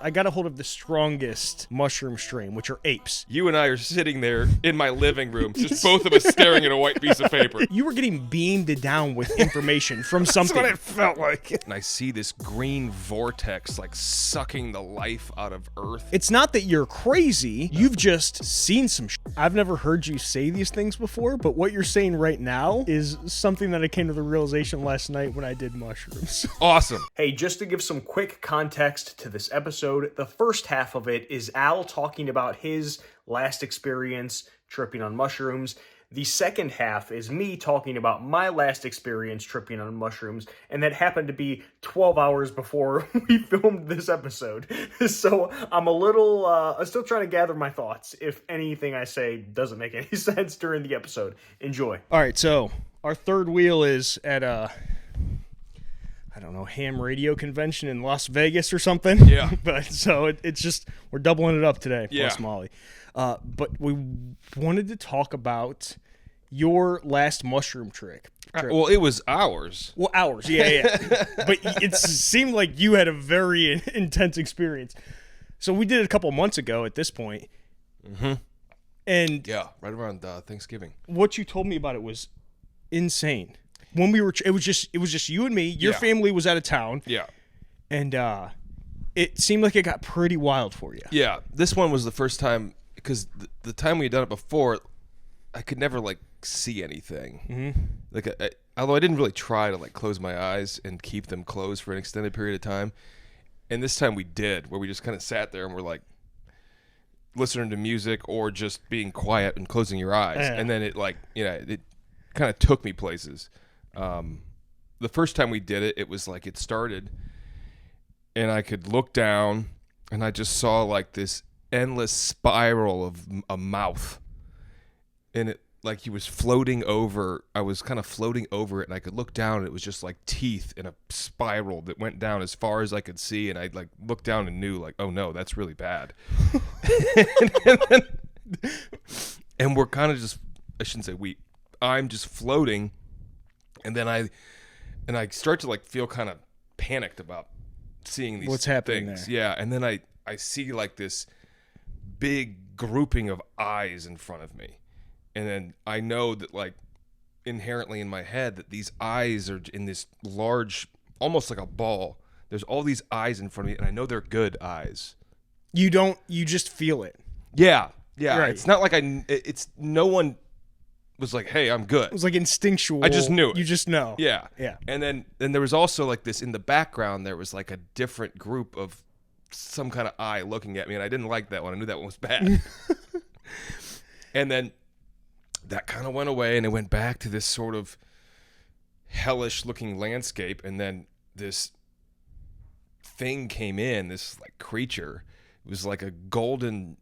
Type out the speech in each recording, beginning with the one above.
I got a hold of the strongest mushroom strain, which are apes. You and I are sitting there in my living room, just both of us staring at a white piece of paper. You were getting beamed down with information from something. That's what it felt like. And I see this green vortex like sucking the life out of Earth. It's not that you're crazy. You've just seen some shit. I've never heard you say these things before, but what you're saying right now is something that I came to the realization last night when I did mushrooms. Awesome. Hey, just to give some quick context to this episode, the first half of it is Al talking about his last experience tripping on mushrooms. The second half is me talking about my last experience tripping on mushrooms, and that happened to be 12 hours before we filmed this episode. So I'm a little, still trying to gather my thoughts if anything I say doesn't make any sense during the episode. Enjoy. All right, so our third wheel is at I don't know, ham radio convention in Las Vegas or something. Yeah. But so it's just, we're doubling it up today, yeah. plus Molly. But we wanted to talk about your last mushroom trip. Well, it was ours. Well, ours, yeah. But it seemed like you had a very intense experience. So we did it a couple months ago at this point. Mm-hmm. And yeah, right around Thanksgiving. What you told me about it was insane. When we were, it was just you and me. Your family was out of town. Yeah, and it seemed like it got pretty wild for you. Yeah, this one was the first time because the time we had done it before, I could never like see anything. Mm-hmm. Like, although I didn't really try to like close my eyes and keep them closed for an extended period of time, and this time we did, where we just kind of sat there and we're like listening to music or just being quiet and closing your eyes, and then it like it kind of took me places. The first time we did it, it was like it started and I could look down and I just saw like this endless spiral of a mouth, and it like he was floating over. I was kind of floating over it, and I could look down and it was just like teeth in a spiral that went down as far as I could see, and I like looked down and knew like, oh no, that's really bad. and we're kind of just, I shouldn't say I'm just floating. And then I start to like feel kind of panicked about seeing these what's happening things. there. Yeah, and then I see like this big grouping of eyes in front of me, and then I know that like inherently in my head that these eyes are in this large, almost like a ball. There's all these eyes in front of me, and I know they're good eyes. You just feel it. Yeah. Right. It's not like it's no one was like, hey, I'm good. It was like instinctual. I just knew it. You just know. Yeah. And then there was also like this in the background, there was like a different group of some kind of eye looking at me, and I didn't like that one. I knew that one was bad. And then that kind of went away, and it went back to this sort of hellish looking landscape, and then this thing came in, this like creature. It was like a golden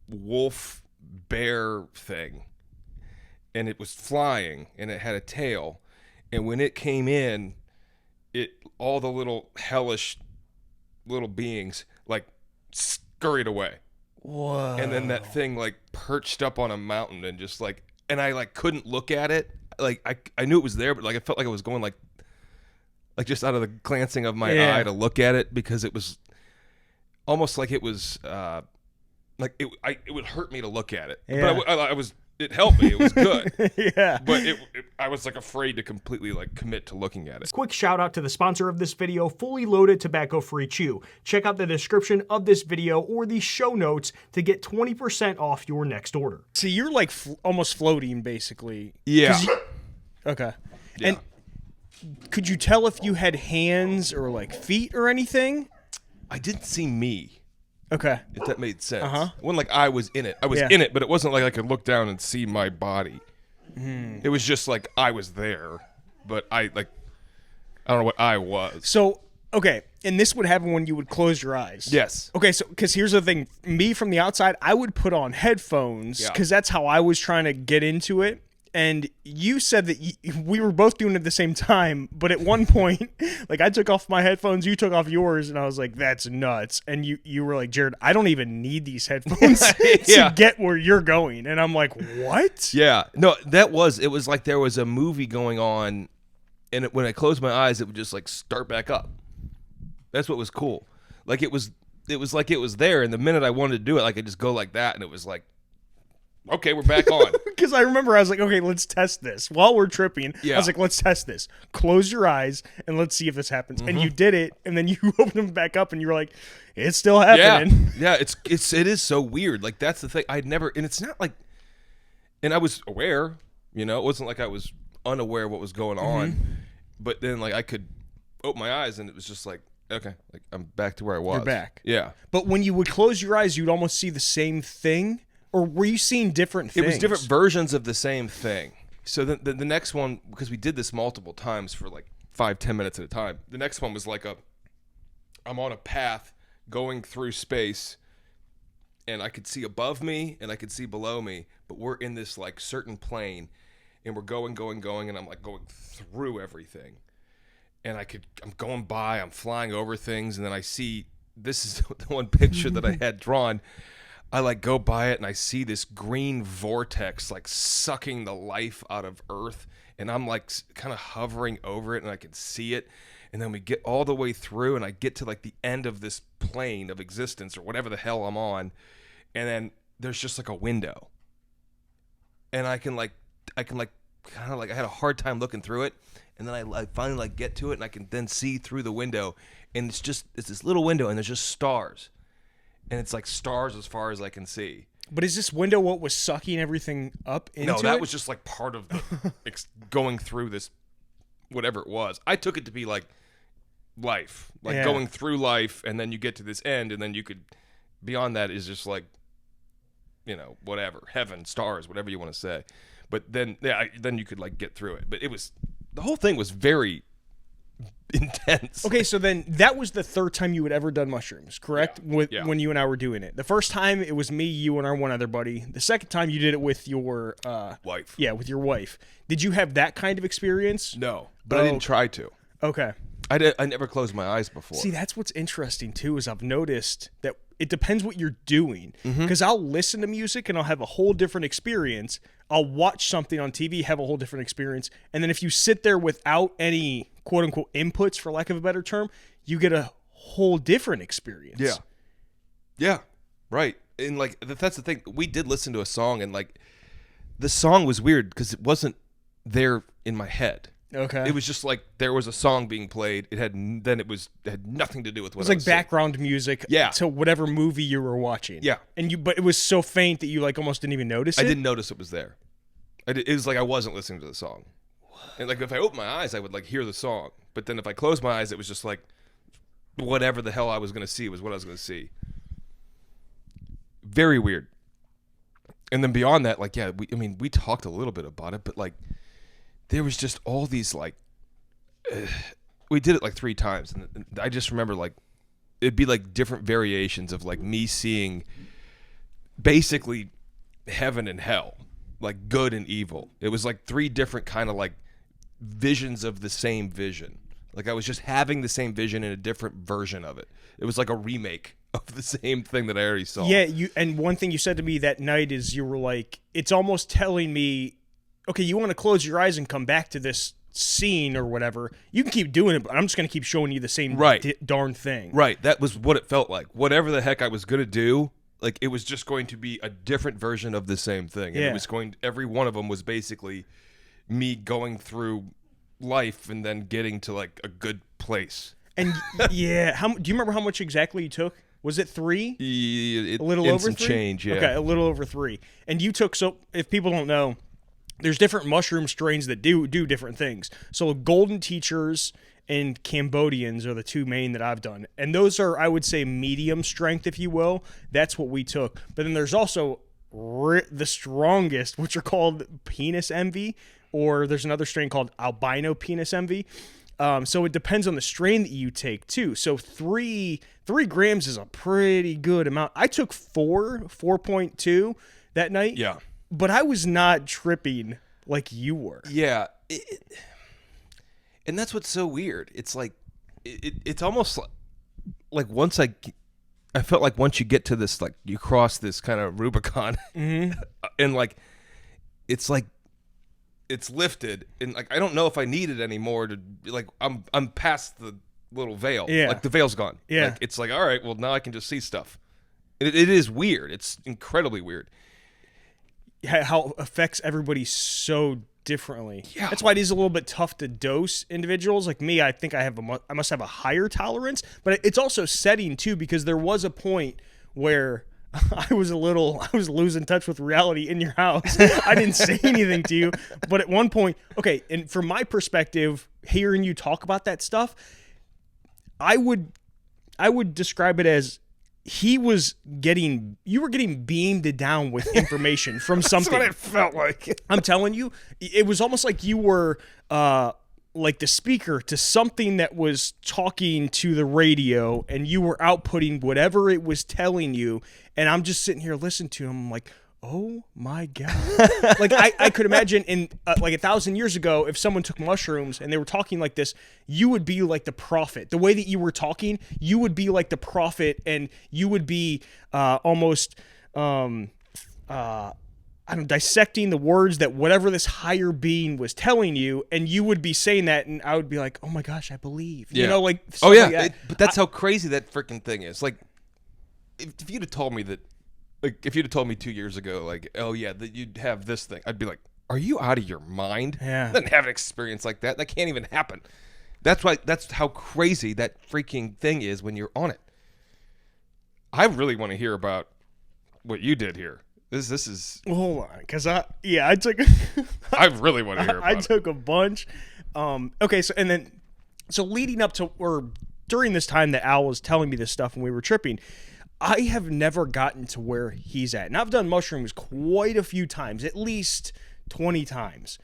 wolf bear thing. And it was flying, and it had a tail. And when it came in, all the little hellish little beings like scurried away. Whoa. And then that thing like perched up on a mountain and just like, and I like couldn't look at it. Like I knew it was there, but like I felt like I was going like just out of the glancing of my eye to look at it, because it was almost like it was like it would hurt me to look at it. Yeah. But I was. It helped me. It was good. Yeah. But I was like afraid to completely like commit to looking at it. Quick shout out to the sponsor of this video, Fully Loaded Tobacco-Free Chew. Check out the description of this video or the show notes to get 20% off your next order. So you're like almost floating basically. Yeah. Okay. Yeah. And could you tell if you had hands or like feet or anything? I didn't see me. Okay. If that made sense. Uh-huh. It wasn't like I was in it. I was in it, but it wasn't like I could look down and see my body. It was just like I was there, but I don't know what I was. So, okay, and this would happen when you would close your eyes. Yes. Okay, so because here's the thing. Me from the outside, I would put on headphones because that's how I was trying to get into it. And you said that we were both doing it at the same time, but at one point, like I took off my headphones, you took off yours, and I was like, that's nuts. And you were like, Jarrad, I don't even need these headphones to get where you're going. And I'm like, what? Yeah. No, it was like there was a movie going on, and when I closed my eyes, it would just like start back up. That's what was cool. Like it was it was like it was there, and the minute I wanted to do it, I could just go like that, and it was like, okay, we're back on. Because I remember I was like, okay, let's test this. While we're tripping, I was like, let's test this. Close your eyes and let's see if this happens. And you did it, and then you opened them back up, and you were like, it's still happening. Yeah, it is so weird. Like, that's the thing. I'd never, and it's not like, and I was aware, it wasn't like I was unaware of what was going on, but then like I could open my eyes, and it was just like, okay, like I'm back to where I was. You're back. Yeah. But when you would close your eyes, you'd almost see the same thing. Or were you seeing different things? It was different versions of the same thing. So the next one, because we did this multiple times for like 5-10 minutes at a time, the next one was like I'm on a path going through space, and I could see above me and I could see below me, but we're in this like certain plane, and we're going, and I'm like going through everything. And I'm going by, I'm flying over things, and then I see, this is the one picture that I had drawn. I like go by it and I see this green vortex like sucking the life out of Earth, and I'm like kind of hovering over it, and I can see it. And then we get all the way through, and I get to like the end of this plane of existence or whatever the hell I'm on, and then there's just like a window, and I can kind of like I had a hard time looking through it, and then I finally like get to it, and I can then see through the window, and it's this little window, and there's just stars. And it's like stars as far as I can see. But is this window what was sucking everything up into it? No, that was just like part of the going through this, whatever it was. I took it to be like life, like going through life, and then you get to this end, and then you could, beyond that is just like, whatever, heaven, stars, whatever you want to say. But then, then you could like get through it. But the whole thing was very intense. Okay, so then that was the third time you had ever done mushrooms, correct? When you and I were doing it. The first time it was me, you, and our one other buddy. The second time you did it with your wife. Yeah, with your wife. Did you have that kind of experience? No, but I didn't try to. Okay. I never closed my eyes before. See, that's what's interesting too, is I've noticed that it depends what you're doing. Because I'll listen to music and I'll have a whole different experience. I'll watch something on TV, have a whole different experience. And then if you sit there without any quote unquote inputs, for lack of a better term, you get a whole different experience. Yeah. Yeah. Right. And like, that's the thing. We did listen to a song, and like the song was weird because it wasn't there in my head. Okay. It was just like there was a song being played. It had nothing to do with what it was like background music to whatever movie you were watching. Yeah. But it was so faint that you like almost didn't even notice it. I didn't notice it was there. It was like I wasn't listening to the song. And like if I opened my eyes, I would like hear the song. But then if I closed my eyes, it was just like whatever the hell I was going to see was what I was going to see. Very weird. And then beyond that, like, we talked a little bit about it, but like there was just all these like we did it like 3 times, and I just remember like it'd be like different variations of like me seeing basically heaven and hell, like good and evil. It was like 3 different kind of like visions of the same vision. Like I was just having the same vision in a different version of it. It was like a remake of the same thing that I already saw. Yeah, and one thing you said to me that night is you were like, it's almost telling me, okay, you want to close your eyes and come back to this scene or whatever. You can keep doing it, but I'm just going to keep showing you the same darn thing. Right. That was what it felt like. Whatever the heck I was going to do, like it was just going to be a different version of the same thing. And it was every one of them was basically me going through life and then getting to like a good place. And do you remember how much exactly you took? Was it 3? A little over 3? Change, yeah. Okay, a little over 3. And you took, so if people don't know, there's different mushroom strains that do different things. So golden teachers and Cambodians are the 2 main that I've done. And those are, I would say, medium strength, if you will. That's what we took. But then there's also the strongest, which are called penis envy, or there's another strain called albino penis envy. So it depends on the strain that you take too. So 3 grams is a pretty good amount. I took 4.2 that night. Yeah. But I was not tripping like you were. Yeah. And that's what's so weird. It's like, it's almost like once I felt like once you get to this, like you cross this kind of Rubicon and like, it's like, it's lifted, and like I don't know if I need it anymore to like I'm past little veil. Yeah. Like the veil's gone. Yeah. Like, it's like, all right, well, now I can just see stuff. It is weird. It's incredibly weird. How it affects everybody so differently. Yeah. That's why it is a little bit tough to dose individuals. Like me, I think I must have a higher tolerance, but it's also setting too, because there was a point where I was losing touch with reality in your house. I didn't say anything to you, but at one point, okay, and from my perspective, hearing you talk about that stuff, I would describe it as you were getting beamed down with information from something. That's what it felt like. I'm telling you, it was almost like you were like the speaker to something that was talking to the radio, and you were outputting whatever it was telling you. And I'm just sitting here listening to him. I'm like, oh my God. Like I could imagine in like 1,000 years ago, if someone took mushrooms and they were talking like this, you would be like the prophet. The way that you were talking, you would be like the prophet, and you would be almost dissecting the words that whatever this higher being was telling you, and you would be saying that, and I would be like, oh my gosh, I believe. Yeah. You know, like, oh yeah, like that. but that's how crazy that freaking thing is. Like, if you'd have told me that, like, if you'd have told me 2 years ago, like, oh yeah, that you'd have this thing, I'd be like, are you out of your mind? Yeah. I didn't have an experience like that. That can't even happen. That's how crazy that freaking thing is when you're on it. I really want to hear about what you did here. This is. Well, hold on, because I took. I really want to hear about I took a bunch. Okay, so leading up to, or during this time that Al was telling me this stuff when we were tripping, I have never gotten to where he's at. And I've done mushrooms quite a few times, at least 20 times.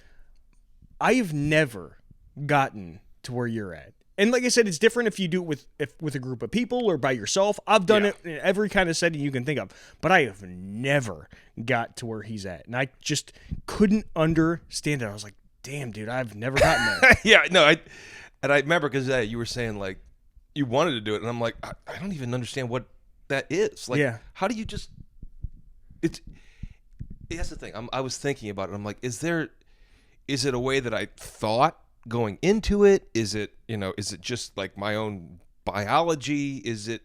I have never gotten to where you're at. And like I said, it's different if you do it with a group of people or by yourself. I've done it in every kind of setting you can think of. But I have never got to where he's at. And I just couldn't understand it. I was like, damn, dude, I've never gotten there. Yeah, no, I remember because you were saying, like, you wanted to do it. And I'm like, I don't even understand what that is. Like, how do you just... That's the thing. I was thinking about it. I'm like, is it a way that I thought going into it? Is it just like my own biology? Is it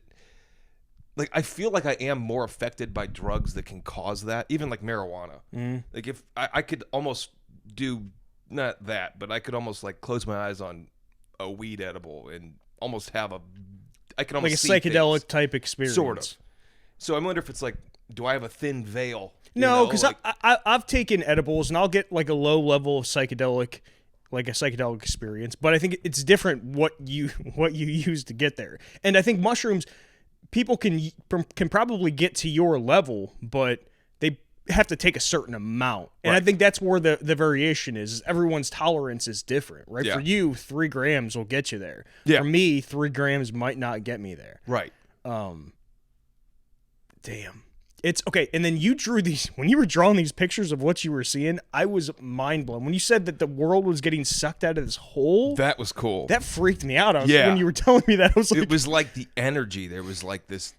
like, I feel like I am more affected by drugs that can cause that, even like marijuana. Like, if I could almost do, not that, but I could almost like close my eyes on a weed edible and almost have I can almost like a see psychedelic things, type experience. sort of. So I wonder if it's like, do I have a thin veil? No, because like, I've taken edibles and I'll get like a low level of psychedelic, like a psychedelic experience, but I think it's different what you use to get there. And I think mushrooms, people can probably get to your level, but they have to take a certain amount. And right. I think that's where the variation is. Everyone's tolerance is different, right? Yeah. For you, 3 grams will get you there. Yeah. For me, 3 grams might not get me there. Right. Damn. It's okay. And then you drew these, when you were drawing these pictures of what you were seeing, I was mind blown. When you said that the world was getting sucked out of this hole, That was cool. that freaked me out. Yeah. When you were telling me that, I was like, It was like the energy. There was like this,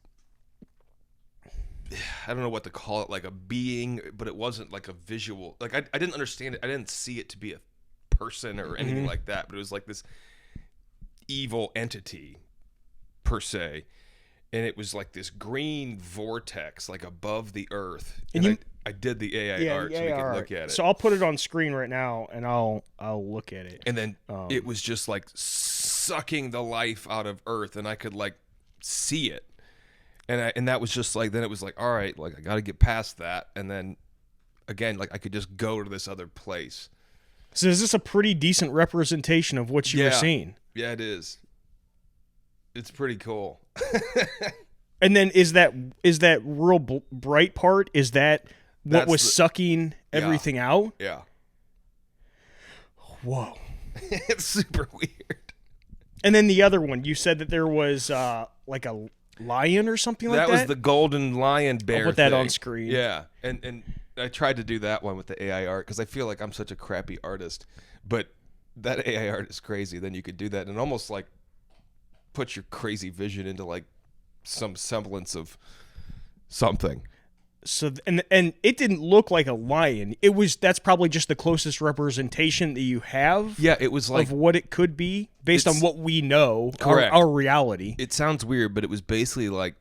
I don't know what to call it, like a being, but it wasn't like a visual. Like, I didn't understand it. I didn't see it to be a person or anything like that, but it was like this evil entity per se. And it was like this green vortex, like above the earth. And I did the AI art so we could look at it. So I'll put it on screen right now, and I'll look at it. And then it was just like sucking the life out of Earth, and I could like see it. And that was just like, then it was like, all right, like I got to get past that. And then again, like I could just go to this other place. So is this a pretty decent representation of what you were seeing? Yeah, it is. It's pretty cool. And then is that real bright part? Is that what was sucking everything out? Yeah. Whoa. It's super weird. And then the other one, you said that there was like a lion or something like that? That was the golden lion bear. I'll put that on screen. Yeah. And I tried to do that one with the AI art because I feel like I'm such a crappy artist. But that AI art is crazy. Then you could do that and almost like put your crazy vision into like some semblance of something. So and it didn't look like a lion. That's probably just the closest representation that you have. Yeah, it was like of what it could be based on what we know, correct. Our reality. It sounds weird, but it was basically like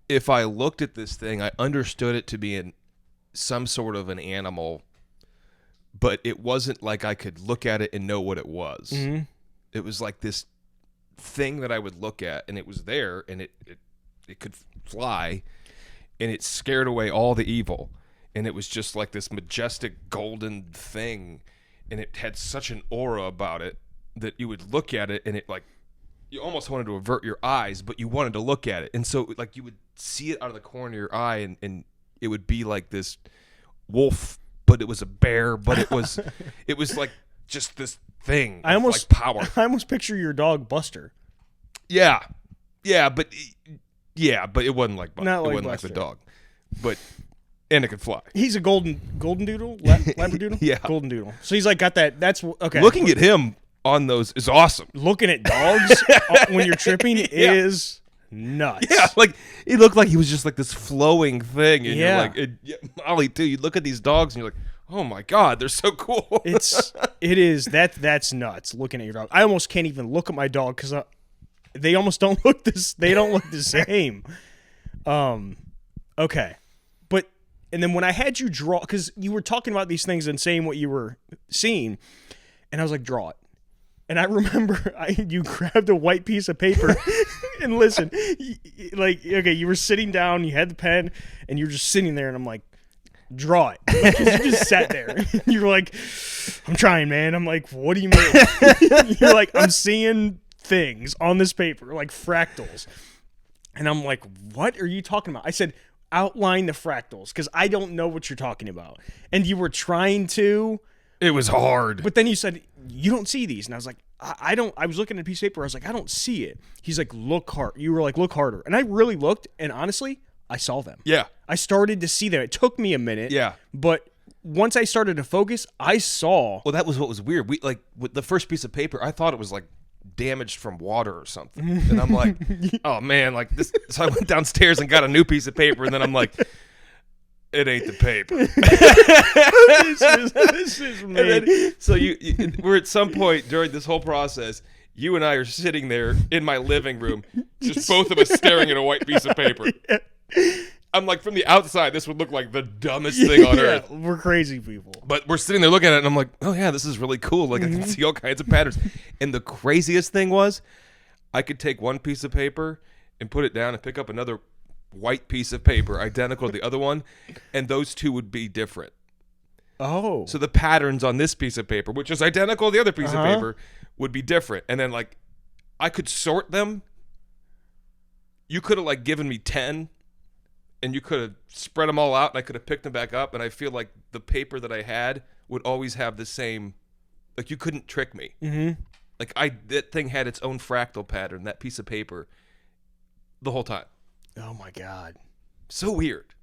if I looked at this thing, I understood it to be some sort of an animal, but it wasn't like I could look at it and know what it was. Mm-hmm. It was like this thing that I would look at, and it was there, and it could fly, and it scared away all the evil, and it was just like this majestic golden thing, and it had such an aura about it that you would look at it, and it like you almost wanted to avert your eyes, but you wanted to look at it, and so like you would see it out of the corner of your eye, and it would be like this wolf, but it was a bear, but it was like just this thing. I almost like power. I almost picture your dog Buster. Yeah, but it wasn't like Buster. Not like it wasn't Buster. like the dog, but and it could fly. He's a golden doodle, labradoodle. Yeah, golden doodle. So he's like got that. That's okay. Looking at him on those is awesome. Looking at dogs when you're tripping is nuts. Yeah, like he looked like he was just like this flowing thing, and Yeah. you're like, Molly too. You look at these dogs, and you're like, oh my god, they're so cool. It is that's nuts. Looking at your dog, I almost can't even look at my dog because they almost don't look this. They don't look the same. Okay, and then when I had you draw, because you were talking about these things and saying what you were seeing, and I was like, draw it. And I remember you grabbed a white piece of paper and listen, like, okay, you were sitting down, you had the pen, and you were just sitting there, and I'm like, draw it. Like, you just sat there. And you were like, I'm trying, man. I'm like, what do you mean? You're like, I'm seeing things on this paper, like fractals. And I'm like, what are you talking about? I said, outline the fractals, because I don't know what you're talking about. And you were trying to. It was hard. But then you said, you don't see these. And I was like, I don't. I was looking at a piece of paper. I was like, I don't see it. He's like, look hard. You were like, look harder. And I really looked. And honestly, I saw them. Yeah. I started to see them. It took me a minute. Yeah. But once I started to focus, I saw. Well, that was what was weird. We like with the first piece of paper, I thought it was like damaged from water or something. And I'm like, oh man, like this. So I went downstairs and got a new piece of paper, and then I'm like, it ain't the paper. This is me. Then, so we're at some point during this whole process, you and I are sitting there in my living room, just both of us staring at a white piece of paper. Yeah. I'm like, from the outside, this would look like the dumbest thing on earth. We're crazy people. But we're sitting there looking at it, and I'm like, oh yeah, this is really cool. Like I can see all kinds of patterns. And the craziest thing was, I could take one piece of paper and put it down and pick up another white piece of paper identical to the other one, and those two would be different. Oh. So the patterns on this piece of paper, which is identical to the other piece of paper, would be different. And then like I could sort them. You could have like given me 10, and you could have spread them all out, and I could have picked them back up, and I feel like the paper that I had would always have the same, like you couldn't trick me. Mm-hmm. Like that thing had its own fractal pattern, that piece of paper, the whole time. Oh my God. So weird.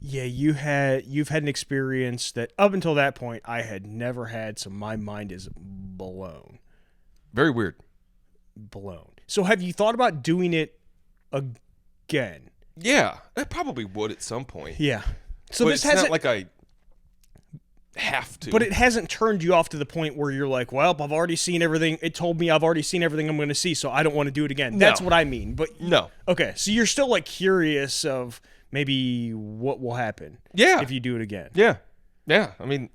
Yeah, you've had an experience that up until that point I had never had, so my mind is blown. Very weird. Blown. So have you thought about doing it again? Yeah, I probably would at some point. Yeah. So but this it's hasn't not like I have to. But it hasn't turned you off to the point where you're like, well, I've already seen everything. It told me I've already seen everything I'm going to see, so I don't want to do it again. That's what I mean. But no. Okay, so you're still like curious of maybe what will happen. Yeah. If you do it again. Yeah. Yeah. I mean,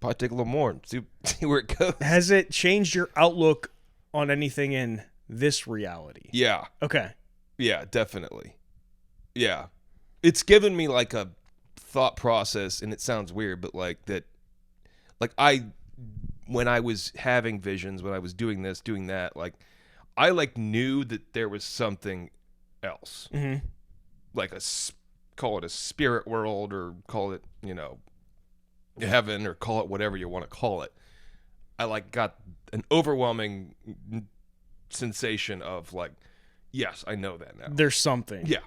probably take a little more and see where it goes. Has it changed your outlook on anything in this reality? Yeah. Okay. Yeah, definitely. Yeah. It's given me like a thought process, and it sounds weird, but like that, like when I was having visions, when I was doing this, doing that, like I like knew that there was something else. Mm-hmm. Like call it a spirit world, or call it, heaven, or call it whatever you want to call it. I like got an overwhelming sensation of like, yes, I know that now. There's something. Yeah.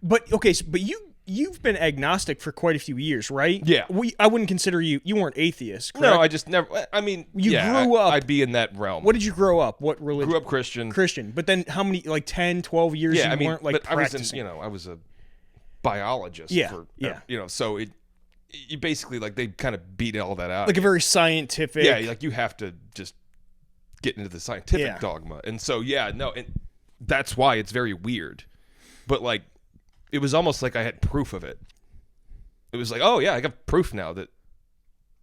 But okay, but you've been agnostic for quite a few years, right? Yeah. I wouldn't consider you weren't atheist, correct? No, I just never, I mean, You grew up. I'd be in that realm. What did you grow up? What religion? Grew up Christian. Christian. But then how many, like 10, 12 years you I mean, weren't like but practicing? I was biologist. Yeah, for, yeah. So you basically like they kind of beat all that out. Like a very scientific. Yeah, like you have to just get into the scientific dogma. And so, and that's why it's very weird. But like, it was almost like I had proof of it. It was like, oh yeah, I got proof now that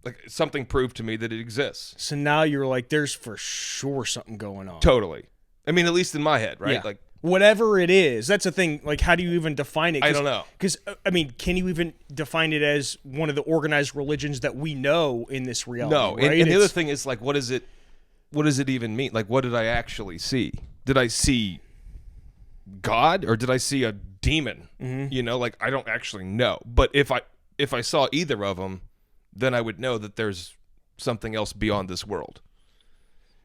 like something proved to me that it exists. So now you're like, there's for sure something going on. Totally. I mean, at least in my head, right? Yeah. Like whatever it is, that's the thing. Like, how do you even define it? I don't know. Because, I mean, can you even define it as one of the organized religions that we know in this reality? No. Right? And the other thing is, like, what does it even mean? Like, what did I actually see? Did I see God or did I see a demon? Mm-hmm. Like, I don't actually know. But if I saw either of them, then I would know that there's something else beyond this world.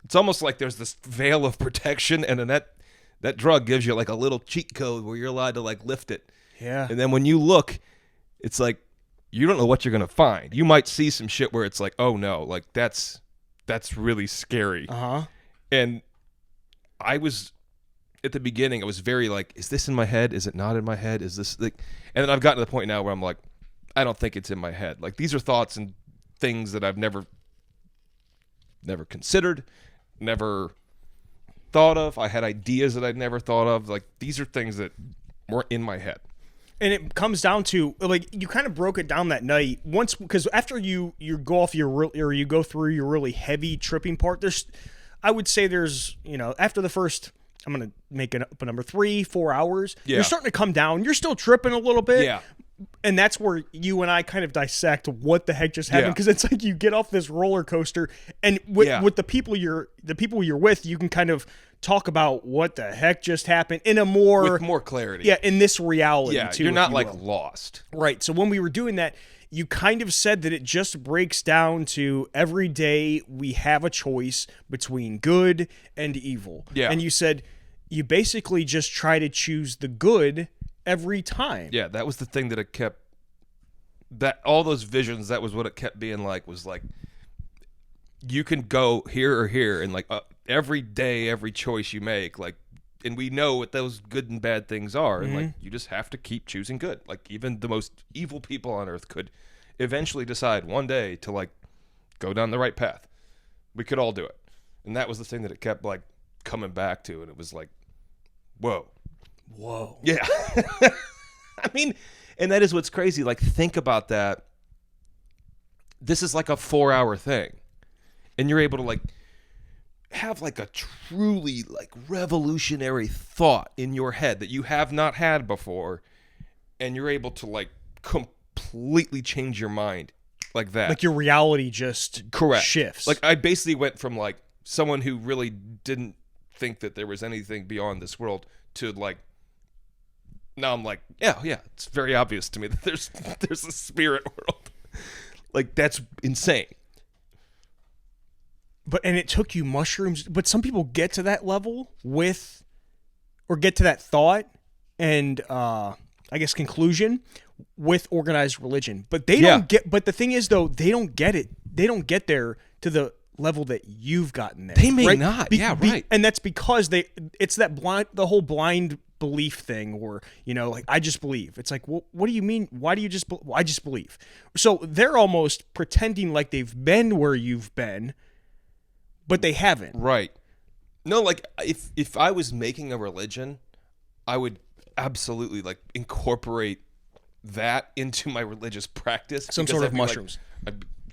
It's almost like there's this veil of protection, and then that drug gives you like a little cheat code where you're allowed to like lift it. Yeah. And then when you look, it's like you don't know what you're gonna find. You might see some shit where it's like, oh no, like that's really scary. And I was at the beginning, I was very like, is this in my head? Is it not in my head? Is this like? And then I've gotten to the point now where I'm like, I don't think it's in my head. Like these are thoughts and things that I've never considered, never thought of. I had ideas that I'd never thought of. Like these are things that were in my head. And it comes down to like you kind of broke it down that night once because after you go off or you go through your really heavy tripping part. I would say there's after the first. I'm gonna make it up a number 3-4 hours. Yeah. You're starting to come down. You're still tripping a little bit. Yeah. And that's where you and I kind of dissect what the heck just happened because it's like you get off this roller coaster, and with the people you're with, you can kind of talk about what the heck just happened in a with more clarity. Yeah, in this reality too. You're not like lost. Right. So when we were doing that, you kind of said that it just breaks down to every day we have a choice between good and evil. Yeah. And you said you basically just try to choose the good every time. Yeah, that was the thing that it kept. That all those visions, that was what it kept being like. Was like you can go here or here, and like every day, every choice you make, like, and we know what those good and bad things are, and like you just have to keep choosing good. Like even the most evil people on earth could eventually decide one day to like go down the right path. We could all do it, and that was the thing that it kept like coming back to, and it was like, whoa. Yeah. I mean, and that is what's crazy. Like, think about that. This is like a 4-hour thing. And you're able to like have like a truly like revolutionary thought in your head that you have not had before. And you're able to like completely change your mind like that. Like your reality just shifts. Like I basically went from like someone who really didn't think that there was anything beyond this world to like, now I'm like, yeah, it's very obvious to me that there's a spirit world. Like that's insane. And it took you mushrooms, but some people get to that level or get to that thought and I guess conclusion with organized religion. But they don't get. But the thing is, though, they don't get it. They don't get there to the level that you've gotten there. They may not. Right. And that's because it's that the whole blind belief thing, or like I just believe. It's like, well, what do you mean? Why do you just? I just believe. So they're almost pretending like they've been where you've been, but they haven't. Right. No, like if I was making a religion, I would absolutely like incorporate that into my religious practice. Some sort of mushrooms.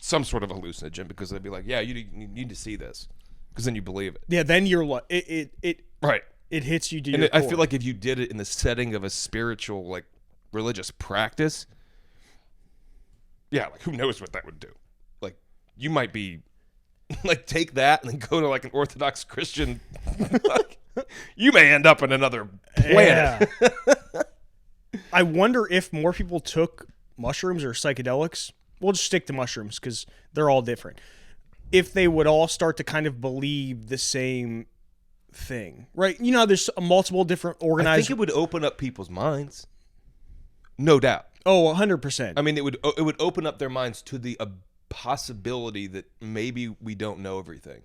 Some sort of hallucinogen, because they'd be like, yeah, you need to see this, because then you believe it. Yeah, then you're like, it right. It hits you. And I feel like if you did it in the setting of a spiritual, like religious practice, yeah, like who knows what that would do? Like you might be, like take that and then go to like an Orthodox Christian. Like, you may end up in another planet. Yeah. I wonder if more people took mushrooms or psychedelics. We'll just stick to mushrooms because they're all different. If they would all start to kind of believe the same thing, right? There's multiple different organized. I think it would open up people's minds, no doubt. Oh, 100%. I mean, it would open up their minds to the possibility that maybe we don't know everything.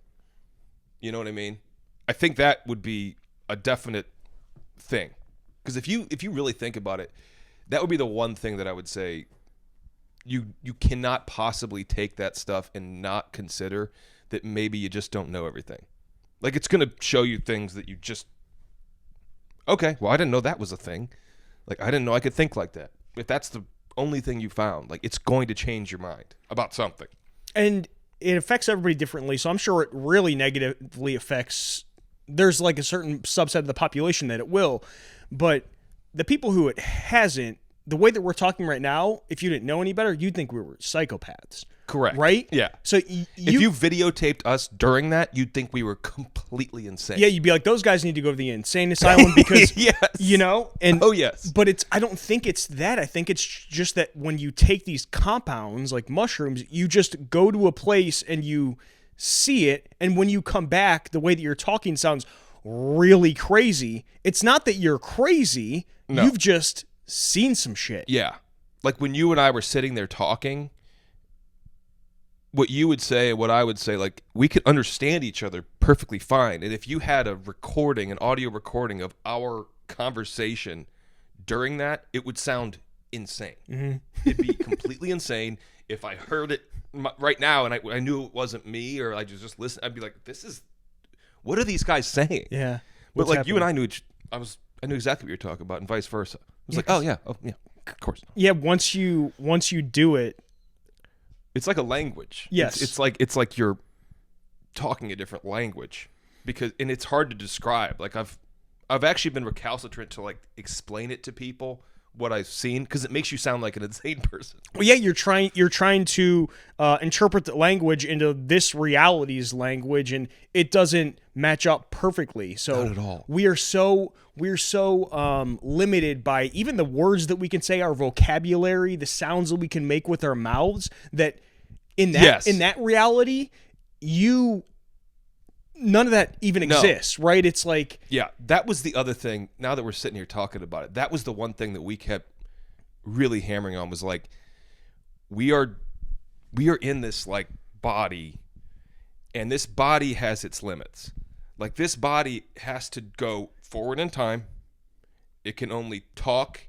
You know what I mean? I think that would be a definite thing, because if you really think about it, That would be the one thing that I would say you cannot possibly take that stuff and not consider that maybe you just don't know everything. Like, it's going to show you things that you just, okay, well, I didn't know that was a thing. Like, I didn't know I could think like that. If that's the only thing you found, like, it's going to change your mind about something. And it affects everybody differently, so I'm sure it really negatively affects, there's like a certain subset of the population that it will, but the people who it hasn't, the way that we're talking right now, if you didn't know any better, you'd think we were psychopaths. Correct. Right? Yeah. So if you videotaped us during that, you'd think we were completely insane. Yeah, you'd be like, those guys need to go to the insane asylum because, yes. you know? And oh, yes. But I don't think it's that. I think it's just that when you take these compounds, like mushrooms, you just go to a place and you see it. And when you come back, the way that you're talking sounds really crazy. It's not that you're crazy. No. You've just seen some shit. Yeah. Like when you and I were sitting there talking, what you would say and what I would say, like, we could understand each other perfectly fine. And if you had a recording, an audio recording of our conversation during that, it would sound insane. Mm-hmm. It'd be completely insane. If I heard it right now and I knew it wasn't me, or I just listened, I'd be like, what are these guys saying? Yeah. But like happening? You and I knew, I knew exactly what you were talking about, and vice versa. I was like, oh yeah, of course. Yeah, once you do it, it's like a language. Yes. It's like you're talking a different language, and it's hard to describe. Like I've actually been recalcitrant to like explain it to people what I've seen, because it makes you sound like an insane person. Well, yeah, you're trying to interpret the language into this reality's language, and it doesn't match up perfectly. So not at all. We're so limited by even the words that we can say, our vocabulary, the sounds that we can make with our mouths, that in that reality, none of that even exists, right? It's like... Yeah, that was the other thing, now that we're sitting here talking about it, that was the one thing that we kept really hammering on, was like, we are in this like body, and this body has its limits. Like, this body has to go forward in time. It can only talk,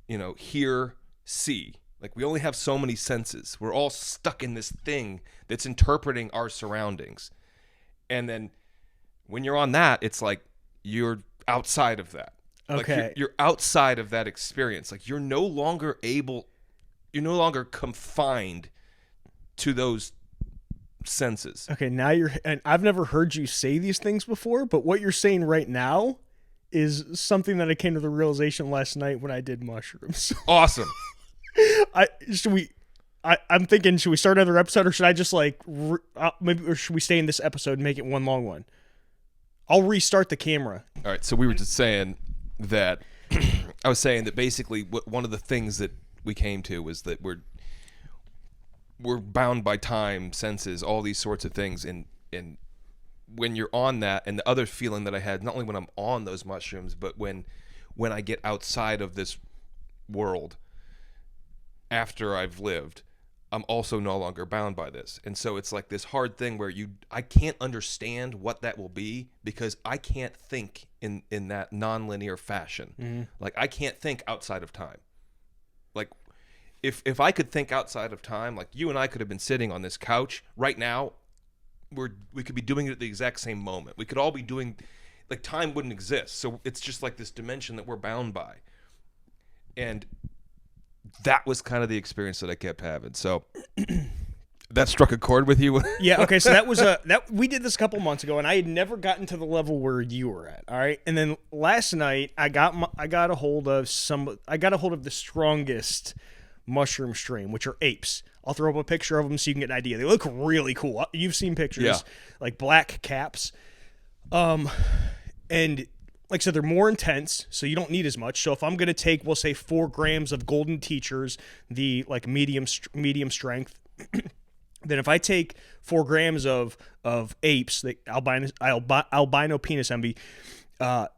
hear, see. Like, we only have so many senses. We're all stuck in this thing that's interpreting our surroundings. And then when you're on that, it's like you're outside of that. Okay. Like you're outside of that experience. Like, you're no longer confined to those senses. Okay, now and I've never heard you say these things before, but what you're saying right now is something that I came to the realization last night when I did mushrooms. Awesome. I'm thinking, should we start another episode, or should I just or should we stay in this episode and make it one long one? I'll restart the camera. All right. So we were just saying that I was saying that basically one of the things that we came to was that we're bound by time, senses, all these sorts of things. And when you're on that, and the other feeling that I had, not only when I'm on those mushrooms, but when I get outside of this world, after I've lived, I'm also no longer bound by this. And so it's like this hard thing where I can't understand what that will be, because I can't think in that nonlinear fashion. Mm-hmm. Like, I can't think outside of time. Like, if I could think outside of time, like you and I could have been sitting on this couch right now, we could be doing it at the exact same moment. We could all be doing, like, time wouldn't exist. So it's just like this dimension that we're bound by. And that was kind of the experience that I kept having. So that struck a chord with you. Yeah. Okay. So that was we did this a couple months ago, and I had never gotten to the level where you were at. All right. And then last night I got a hold of the strongest mushroom strain, which are apes. I'll throw up a picture of them so you can get an idea. They look really cool. You've seen pictures, yeah. Like black caps. And like I said, they're more intense, so you don't need as much. So if I'm going to take, we'll say 4 grams of golden teachers, the like medium strength, then if I take 4 grams of apes, the albino penis envy, I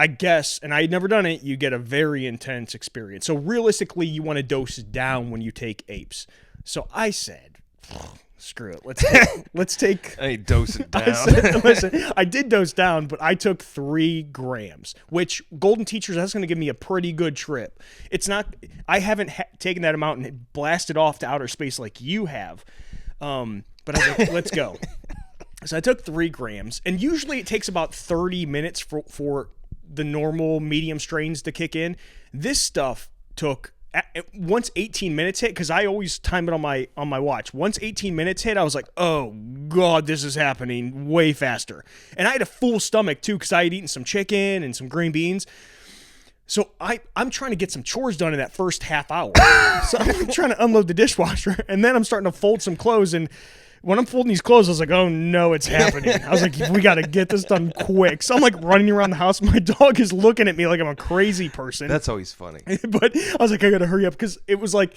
guess, and I had never done it, you get a very intense experience. So realistically, you want to dose down when you take apes. So I said, screw it. Let's take. I ain't dosing down. Listen, I did dose down, but I took 3 grams, which Golden Teachers, that's going to give me a pretty good trip. It's not. I haven't taken that amount and blasted off to outer space like you have. But I was like, let's go. So I took 3 grams, and usually it takes about 30 minutes for the normal medium strains to kick in. This stuff took. Once 18 minutes hit, because I always time it on my watch. Once 18 minutes hit, I was like, oh God, this is happening way faster. And I had a full stomach too, because I had eaten some chicken and some green beans. So I'm trying to get some chores done in that first half hour. So I'm trying to unload the dishwasher, and then I'm starting to fold some clothes. And when I'm folding these clothes, I was like, oh no, it's happening. I was like, we got to get this done quick. So I'm like running around the house. My dog is looking at me like I'm a crazy person. That's always funny. But I was like, I got to hurry up, because it was like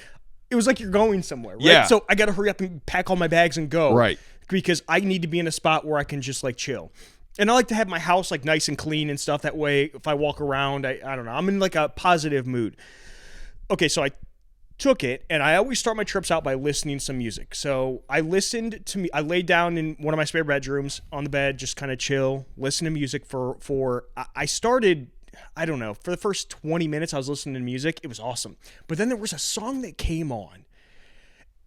you're going somewhere, right? Yeah. So I got to hurry up and pack all my bags and go. Right. Because I need to be in a spot where I can just like chill. And I like to have my house like nice and clean and stuff. That way, if I walk around, I don't know, I'm in like a positive mood. Okay, so I took it, and I always start my trips out by listening to some music. So I laid down in one of my spare bedrooms on the bed, just kind of chill, listen to music I started, I don't know, for the first 20 minutes I was listening to music. It was awesome. But then there was a song that came on,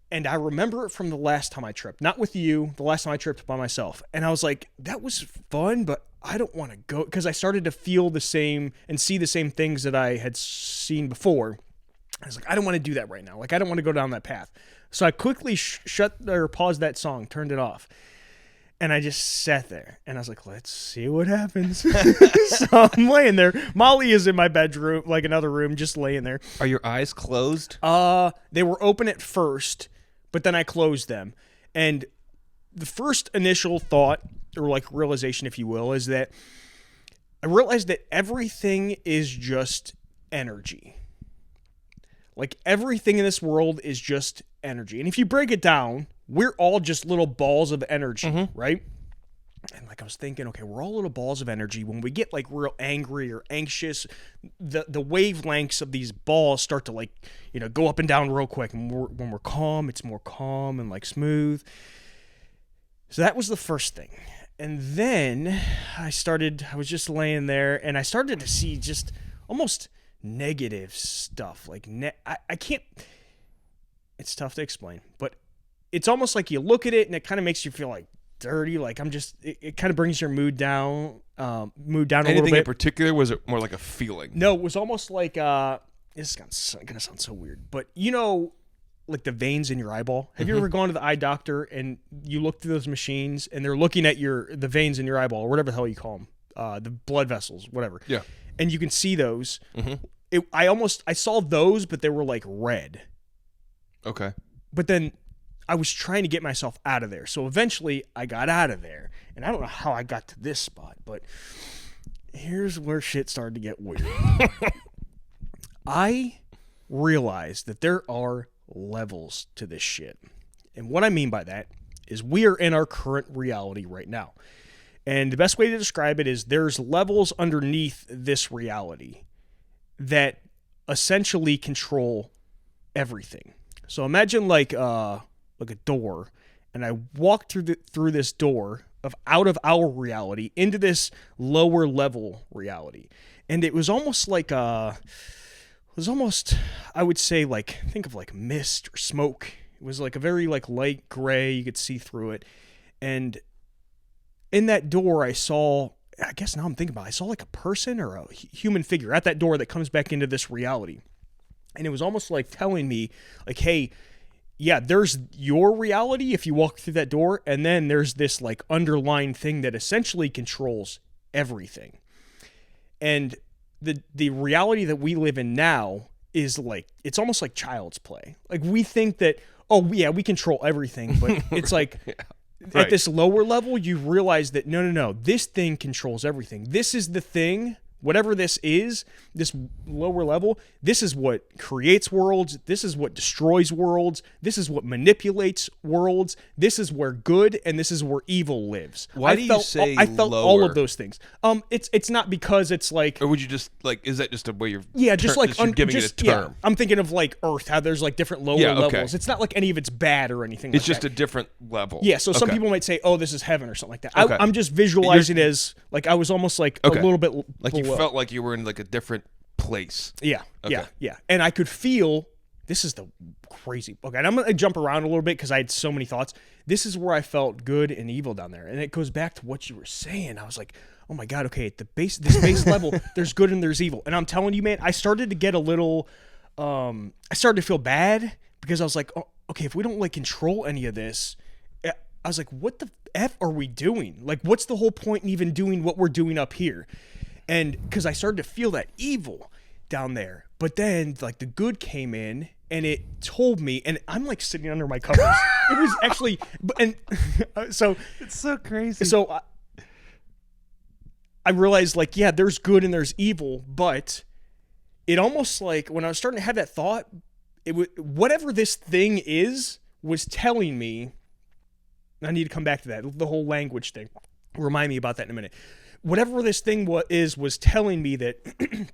and I remember it from the last time I tripped, not with you, the last time I tripped by myself. And I was like, that was fun, but I don't want to go, because I started to feel the same and see the same things that I had seen before. I was like, I don't want to do that right now. Like, I don't want to go down that path. So I quickly paused that song, turned it off. And I just sat there. And I was like, let's see what happens. So I'm laying there. Molly is in my bedroom, like another room, just laying there. Are your eyes closed? They were open at first, but then I closed them. And the first initial thought, or like realization, if you will, is that I realized that everything is just energy. Like, everything in this world is just energy. And if you break it down, we're all just little balls of energy, right? And like I was thinking, okay, we're all little balls of energy. When we get like real angry or anxious, the wavelengths of these balls start to like, go up and down real quick. And when we're calm, it's more calm and like smooth. So that was the first thing. And then I was just laying there, and I started to see just almost negative stuff. Like, I can't, it's tough to explain, but it's almost like you look at it and it kind of makes you feel like dirty. Like, it kind of brings your mood down a little bit. Anything in particular? Was it more like a feeling? No, it was almost like, this is going to sound so weird, but like the veins in your eyeball. Have you ever gone to the eye doctor and you look through those machines and they're looking at the veins in your eyeball, or whatever the hell you call them, the blood vessels, whatever. Yeah. And you can see those. I saw those, but they were like red. Okay. But then I was trying to get myself out of there. So eventually I got out of there. And I don't know how I got to this spot, but here's where shit started to get weird. I realized that there are levels to this shit. And what I mean by that is we are in our current reality right now. And the best way to describe it is there's levels underneath this reality that essentially control everything. So imagine like a door, and I walked through this door out of our reality into this lower level reality. And it was almost like I would say, like, think of like mist or smoke. It was like a very like light gray, you could see through it. And in that door, I saw, I guess now I'm thinking about it, I saw like a person or a human figure at that door that comes back into this reality. And it was almost like telling me, like, hey, yeah, there's your reality if you walk through that door, and then there's this like underlying thing that essentially controls everything. And the reality that we live in now is like, it's almost like child's play. Like, we think that, oh yeah, we control everything, but it's like, Right. At this lower level, you realize that no, this thing controls everything. This is the thing whatever this is, this lower level, this is what creates worlds. This is what destroys worlds. This is what manipulates worlds. This is where good and this is where evil lives. Why do you say I felt lower? all of those things. It's not because it's like, Or would you just like? Is that just a way you're? just like you're giving it a term. Yeah, I'm thinking of like Earth, how there's like different lower Yeah, okay. levels. It's not like any of it's bad or anything. It's like just that. a different level. Yeah, so some Okay. people might say, "Oh, this is heaven" or something like that. Okay. I'm just visualizing it as like I was almost like Okay. a little bit Like below. you felt like you were in like a different place. Yeah, Okay. yeah. And I could feel, this is the crazy. Okay, and I'm gonna jump around a little bit because I had so many thoughts. This is where I felt good and evil down there, and it goes back to what you were saying. I was like, oh my god, okay, at this base level, there's good and there's evil, and I'm telling you, man, I started to get a little, I started to feel bad because I was like, oh, okay, if we don't like control any of this, I was like, what the F are we doing? Like, what's the whole point in even doing what we're doing up here? And because I started to feel that evil down there. But then, like, the good came in and it told me, and I'm like sitting under my covers. It was actually, and so It's so crazy. so I realized, like, yeah, there's good and there's evil, but it almost like when I was starting to have that thought, it was whatever this thing is was telling me. I need to come back to that, the whole language thing. Remind me about that in a minute. Whatever this thing was telling me that,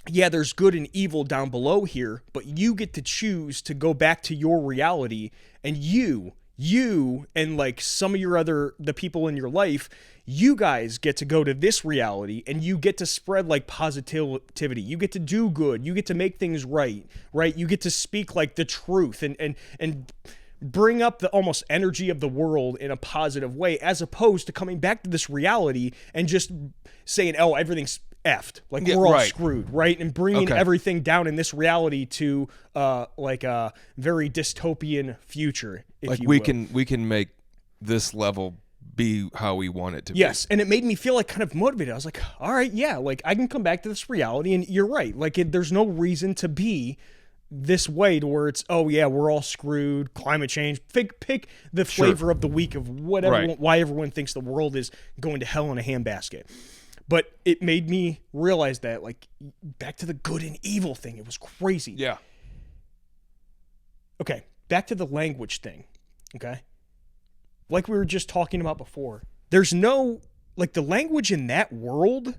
yeah, there's good and evil down below here, but you get to choose to go back to your reality, and you and like some of the people in your life, you guys get to go to this reality and you get to spread like positivity. You get to do good. You get to make things right? You get to speak like the truth and bring up the almost energy of the world in a positive way, as opposed to coming back to this reality and just saying, oh, everything's effed. Like, we're all screwed, right? And bringing everything down in this reality to like a very dystopian future, if like you we will. we can make this level be how we want it to Yes, and it made me feel like kind of motivated. I was like, all right, yeah, like I can come back to this reality, and you're right. Like, there's no reason to be this way to where it's, oh yeah, we're all screwed, climate change, pick the flavor of the week of whatever, why everyone thinks the world is going to hell in a handbasket. But it made me realize that, like, back to the good and evil thing, it was crazy. Yeah. Okay, back to the language thing, okay? Like we were just talking about before, there's no, like, the language in that world,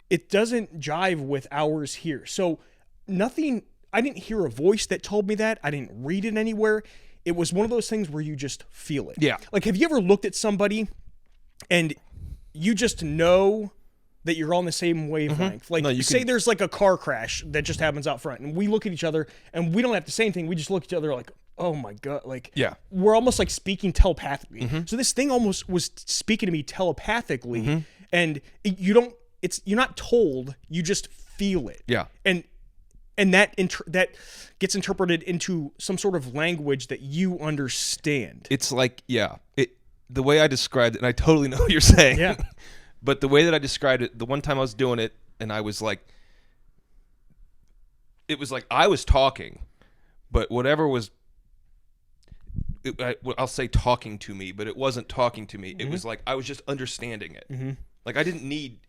it doesn't jive with ours here. So nothing, I didn't hear a voice that told me that. I didn't read it anywhere. It was one of those things where you just feel it. Yeah. Like, have you ever looked at somebody and you just know that you're on the same wavelength? Like, No, say there's like a car crash that just happens out front, and we look at each other and we don't have to say anything. We just look at each other like, oh my God. Like, Yeah. we're almost like speaking telepathically. So this thing almost was speaking to me telepathically, and you're not told, you just feel it. Yeah. And that that gets interpreted into some sort of language that you understand. It's like, yeah, the way I described it, and I totally know what you're saying. Yeah. But the way that I described it, the one time I was doing it, and I was like, it was like I was talking, but whatever was, I'll say talking to me, but it wasn't talking to me. It was like I was just understanding it. Like I didn't need,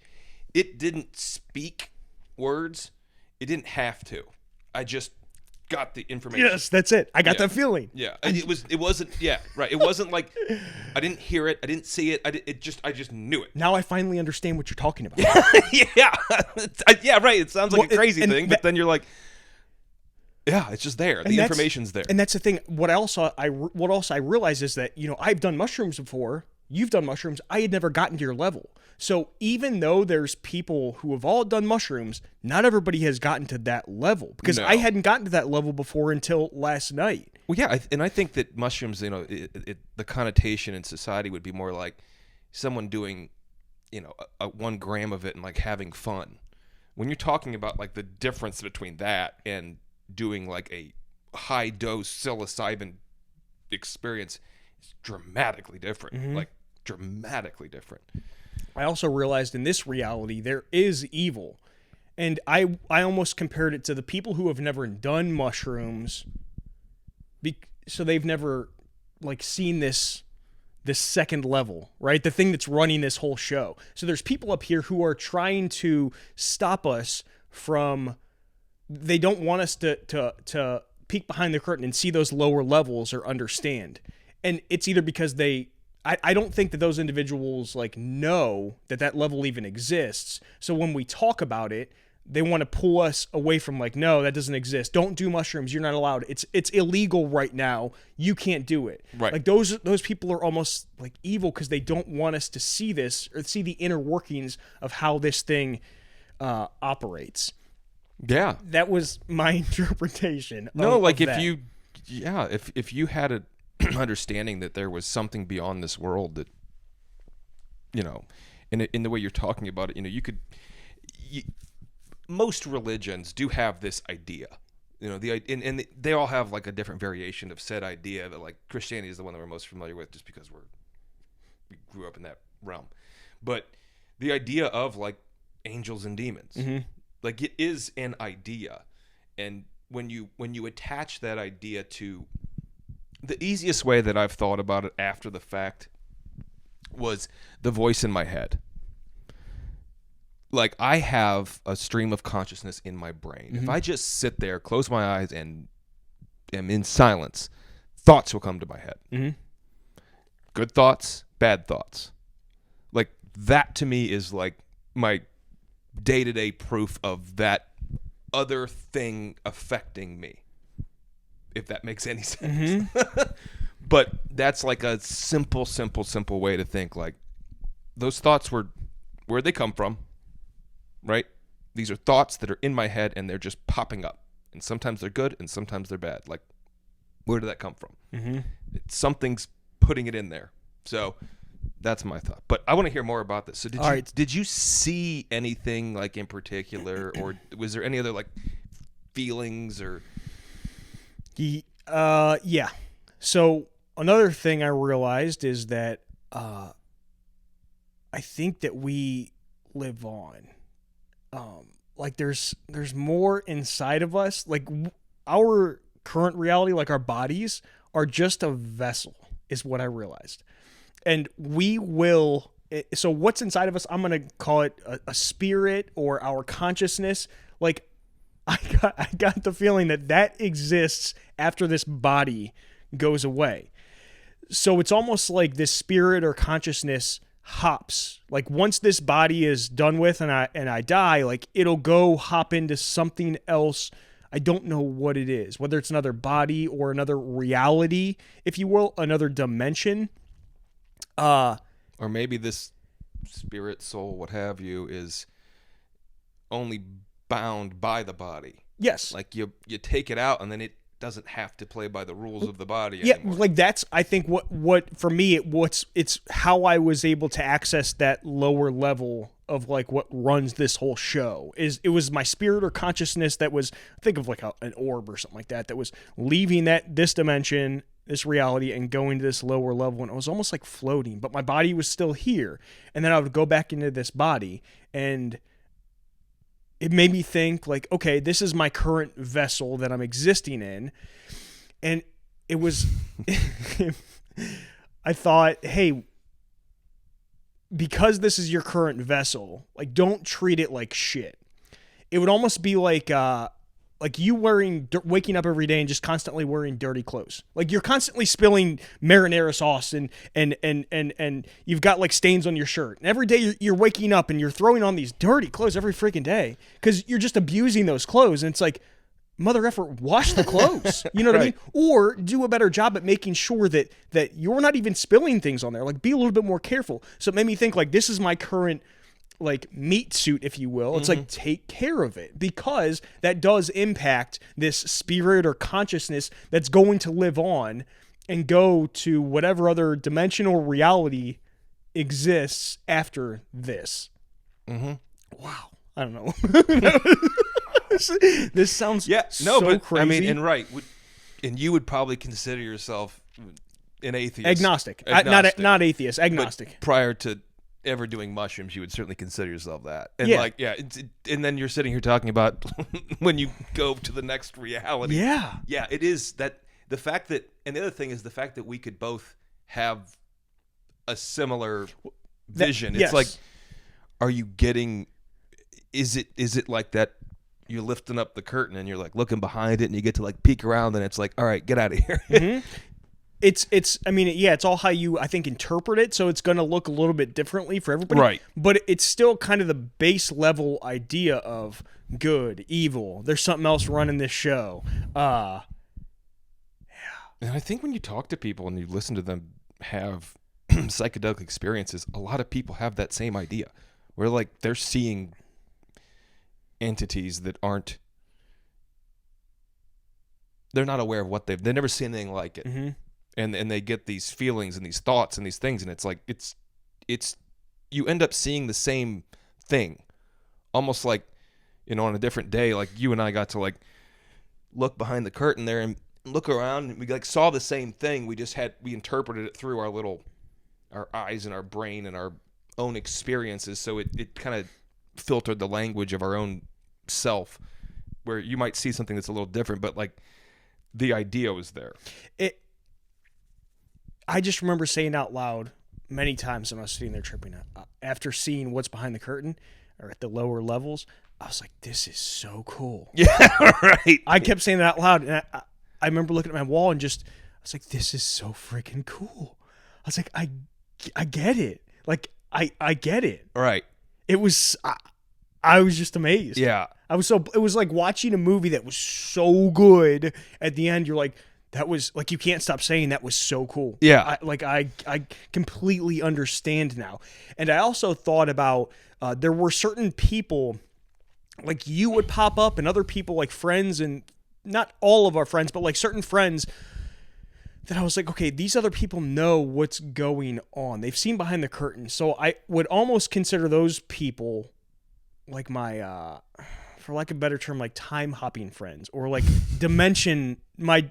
it didn't speak words. It didn't have to. I just got the information. Yes, that's it. I got that feeling. Yeah, and it wasn't. Yeah, right. It wasn't like I didn't hear it. I didn't see it. I just knew it. Now I finally understand what you're talking about. Yeah, yeah, right. It sounds like a crazy thing, but then you're like, yeah, it's just there. The information's there. And that's the thing. What else I realize is that, you know, I've done mushrooms before. You've done mushrooms. I had never gotten to your level. So even though there's people who have all done mushrooms, not everybody has gotten to that level, because I hadn't gotten to that level before until last night. Well, yeah, and I think that mushrooms, you know, the connotation in society would be more like someone doing, you know, a 1 gram of it and like having fun. When you're talking about like the difference between that and doing like a high dose psilocybin experience, it's dramatically different. Like dramatically different. I also realized in this reality there is evil, and I almost compared it to the people who have never done mushrooms, so they've never like seen this this second level, right? The thing that's running this whole show. So there's people up here who are trying to stop us from, they don't want us to peek behind the curtain and see those lower levels or understand. And it's either because I don't think that those individuals like know that level even exists. So when we talk about it, they want to pull us away from like, no, that doesn't exist. Don't do mushrooms. You're not allowed. It's illegal right now. You can't do it. Right. Like those people are almost like evil because they don't want us to see this or see the inner workings of how this thing operates. Yeah. That was my interpretation. No, like of if that. if you had an understanding that there was something beyond this world that, in the way you're talking about it, most religions do have this idea, and they all have like a different variation of said idea. But like Christianity is the one that we're most familiar with, just because we grew up in that realm. But the idea of like angels and demons, like it is an idea, and when you attach that idea to the easiest way that I've thought about it after the fact was the voice in my head. Like I have a stream of consciousness in my brain. If I just sit there, close my eyes, and am in silence, thoughts will come to my head. Good thoughts, bad thoughts. Like that to me is like my day-to-day proof of that other thing affecting me, if that makes any sense. But that's like a simple way to think. Like those thoughts where'd they come from? Right? These are thoughts that are in my head and they're just popping up. And sometimes they're good and sometimes they're bad. Like, where did that come from? Something's putting it in there. So that's my thought. But I want to hear more about this. So did you see anything like in particular, or was there any other like feelings or? Yeah. So another thing I realized is that I think that we live on. Like there's more inside of us. Like our current reality, like our bodies are just a vessel, is what I realized. And we will. So what's inside of us? I'm gonna call it a spirit or our consciousness. Like I got the feeling that exists after this body goes away. So it's almost like this spirit or consciousness hops. Like once this body is done with and I die, like it'll go hop into something else. I don't know what it is, whether it's another body or another reality, if you will, another dimension. Or maybe this spirit, soul, what have you, is only bound by the body. Yes. Like you take it out and then it doesn't have to play by the rules of the body Yeah, anymore. like that's, I think what for me it's how I was able to access that lower level of like what runs this whole show. Is it was my spirit or consciousness that was, think of like an orb or something like that was leaving this dimension, this reality, and going to this lower level, and it was almost like floating, but my body was still here. And then I would go back into this body, and it made me think like, okay, this is my current vessel that I'm existing in. And it was, I thought, hey, because this is your current vessel, like don't treat it like shit. It would almost be like you waking up every day and just constantly wearing dirty clothes. Like you're constantly spilling marinara sauce and you've got like stains on your shirt. And every day you're waking up and you're throwing on these dirty clothes every freaking day because you're just abusing those clothes. And it's like, mother effort, wash the clothes. You know what I mean? Or do a better job at making sure that you're not even spilling things on there. Like be a little bit more careful. So it made me think like this is my current like meat suit, if you will. It's like take care of it, because that does impact this spirit or consciousness that's going to live on and go to whatever other dimensional reality exists after this. Wow. I don't know. This sounds so crazy. I mean, and you would probably consider yourself an atheist. Agnostic. Not atheist, agnostic. But prior to ever doing mushrooms, you would certainly consider yourself that. And and then you're sitting here talking about when you go to the next reality. Yeah. Yeah, it is that the fact that, and the other thing is the fact that we could both have a similar vision. Yes. It's like, are you getting? Is it like that? You're lifting up the curtain and you're like looking behind it, and you get to like peek around, and it's like, all right, get out of here. Mm-hmm. It's I mean, yeah, it's all how you, I think, interpret it, so it's going to look a little bit differently for everybody. Right. But it's still kind of the base level idea of good, evil. There's something else running this show. And I think when you talk to people and you listen to them have psychedelic experiences, a lot of people have that same idea, where like they're seeing entities that they're not aware of what they've never seen anything like it. Mm-hmm. And they get these feelings and these thoughts and these things, and it's like it's you end up seeing the same thing, almost like, you know, on a different day. Like you and I got to like look behind the curtain there and look around, and we like saw the same thing. We interpreted it through our eyes and our brain and our own experiences. So it kind of filtered the language of our own self, where you might see something that's a little different, but like the idea was there. I just remember saying out loud many times when I was sitting there tripping after seeing what's behind the curtain or at the lower levels. I was like, this is so cool. Yeah, right. I kept saying that out loud, and I remember looking at my wall and I was like, this is so freaking cool. I was like, I get it. Like, I get it. Right. It was, I was just amazed. Yeah. It was like watching a movie that was so good. At the end, you're like, that was, like, you can't stop saying that was so cool. Yeah. I completely understand now. And I also thought about, there were certain people, like you would pop up, and other people, like friends, and not all of our friends, but like certain friends that I was like, okay, these other people know what's going on. They've seen behind the curtain. So I would almost consider those people like my, for lack of a better term, like time hopping friends, or like dimension, my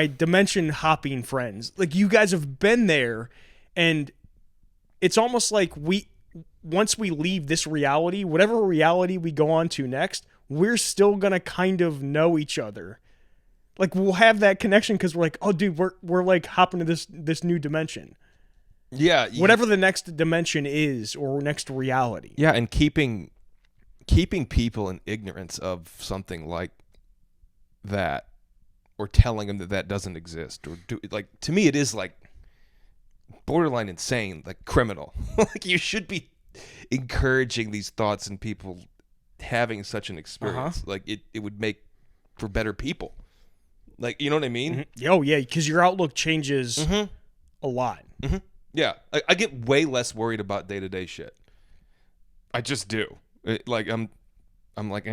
dimension hopping friends. Like, you guys have been there, and it's almost like once we leave this reality, whatever reality we go on to next, we're still going to kind of know each other. Like, we'll have that connection because we're like, oh, dude, we're like hopping to this new dimension. Yeah. Whatever the next dimension is, or next reality. Yeah, and keeping people in ignorance of something like that, or telling them that doesn't exist, or to me it is like borderline insane, like criminal. Like, you should be encouraging these thoughts in people having such an experience. Uh-huh. Like, it would make for better people. Like, you know what I mean? Mm-hmm. Oh yeah, because your outlook changes a lot. Mm-hmm. Yeah, I get way less worried about day-to-day shit. I just do. I'm like,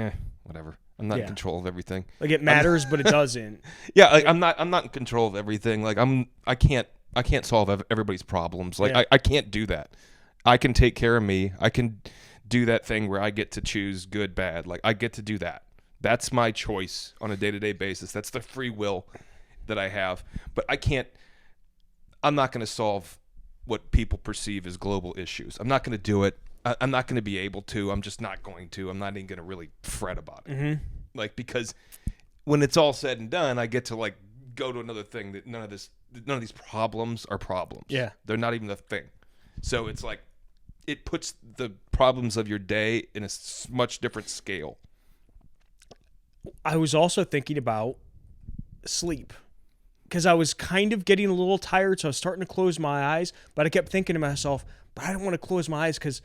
whatever. I'm not in control of everything. Like, it matters, but it doesn't. Yeah, like, I'm not in control of everything. Like, I can't solve everybody's problems. Like, I can't do that. I can take care of me. I can do that thing where I get to choose good, bad. Like, I get to do that. That's my choice on a day-to-day basis. That's the free will that I have. But I'm not going to solve what people perceive as global issues. I'm not going to do it. I'm not going to be able to. I'm just not going to. I'm not even going to really fret about it. Mm-hmm. Like, because when it's all said and done, I get to like go to another thing that none of these problems are problems. Yeah. They're not even a thing. So it's like, it puts the problems of your day in a much different scale. I was also thinking about sleep, because I was kind of getting a little tired, so I was starting to close my eyes, but I kept thinking to myself, but I don't want to close my eyes because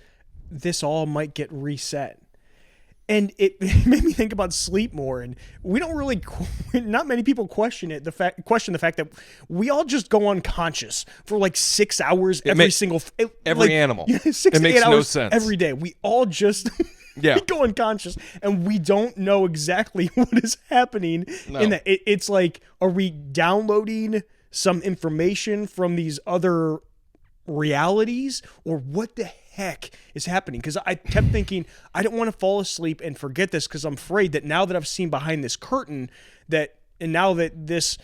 this all might get reset. And it made me think about sleep more, and we don't really, not many people question the fact that we all just go unconscious for like 6 hours every animal. 6 to 8 makes hours no sense every day. We all just we go unconscious, and we don't know exactly what is happening in that. It's like, are we downloading some information from these other realities, or what the heck is happening? Because I kept thinking, I don't want to fall asleep and forget this, because I'm afraid that now that I've seen behind this curtain, and now that this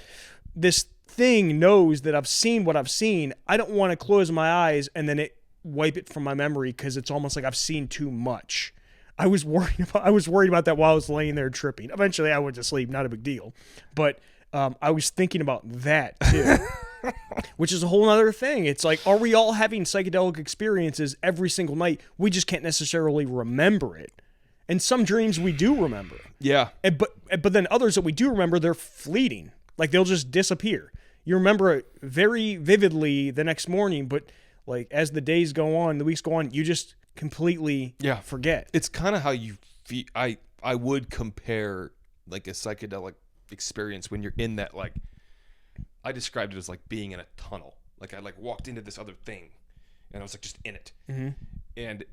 thing knows that I've seen what I've seen, I don't want to close my eyes and then wipe it from my memory, because it's almost like I've seen too much. I was worried about that while I was laying there tripping. Eventually I went to sleep, not a big deal, but I was thinking about that too. Which is a whole other thing. It's like, are we all having psychedelic experiences every single night? We just can't necessarily remember it. And some dreams we do remember. Yeah. But then others that we do remember, they're fleeting. Like they'll just disappear. You remember it very vividly the next morning, but like as the days go on, the weeks go on, you just completely forget. It's kind of how you feel. I would compare like a psychedelic experience when you're in that, like, I described it as like being in a tunnel. Like I like walked into this other thing and I was like just in it. Mm-hmm. And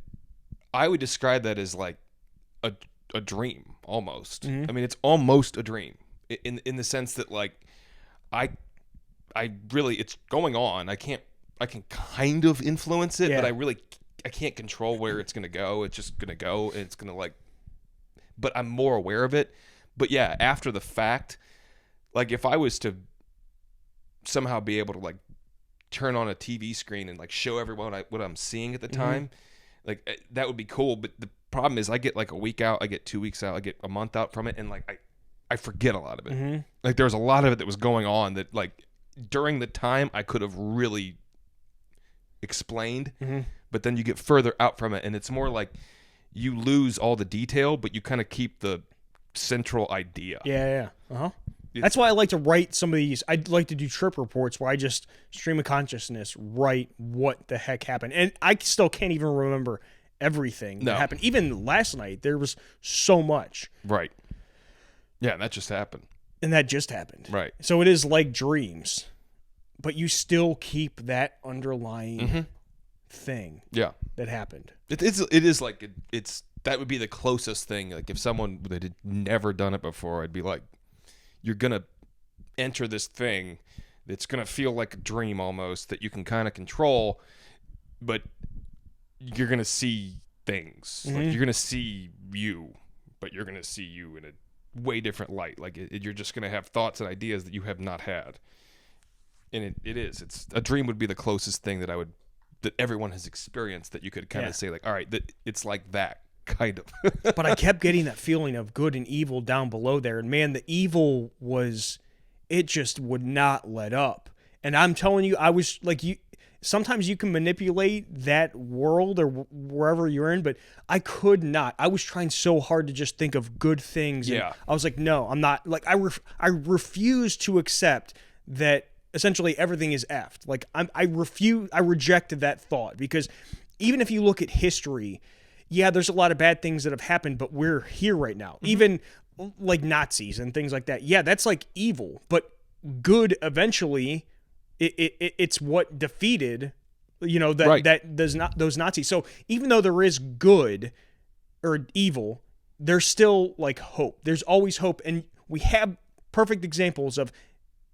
I would describe that as like a dream almost. Mm-hmm. I mean, it's almost a dream in the sense that like I really, it's going on. I can kind of influence it, but I can't control where it's going to go. It's just going to go and it's going to like, but I'm more aware of it. But yeah, after the fact, like if I was to somehow be able to like turn on a TV screen and like show everyone what I'm seeing at the time, like that would be cool. But the problem is I get like a week out, I get 2 weeks out, I get a month out from it. And like, I forget a lot of it. Mm-hmm. Like there was a lot of it that was going on that like during the time I could have really explained, but then you get further out from it and it's more like you lose all the detail, but you kind of keep the central idea. Yeah. Uh-huh. That's why I like to write some of these. I'd like to do trip reports where I just stream of consciousness, write what the heck happened. And I still can't even remember everything that happened. Even last night, there was so much. Right. Yeah, that just happened. And that just happened. Right. So it is like dreams, but you still keep that underlying thing that happened. It is like, it's that would be the closest thing. Like if someone that had never done it before, I'd be like, you're going to enter this thing that's going to feel like a dream almost that you can kind of control, but you're going to see things. Like you're going to see you, but you're going to see you in a way different light. Like you're just going to have thoughts and ideas that you have not had. And it's a dream would be the closest thing that everyone has experienced that you could kind of say like, all right, it's like that. Kind of. But I kept getting that feeling of good and evil down below there. And man, the evil it just would not let up. And I'm telling you, I was like, sometimes you can manipulate that world or wherever you're in, but I could not. I was trying so hard to just think of good things. And I was like, no, I'm not. Like, I refuse to accept that essentially everything is effed. Like, I rejected that thought because even if you look at history, yeah, there's a lot of bad things that have happened, but we're here right now. Even like Nazis and things like that. Yeah, that's like evil, but good eventually, it's what defeated, that does not those Nazis. So even though there is good or evil, there's still like hope. There's always hope, and we have perfect examples of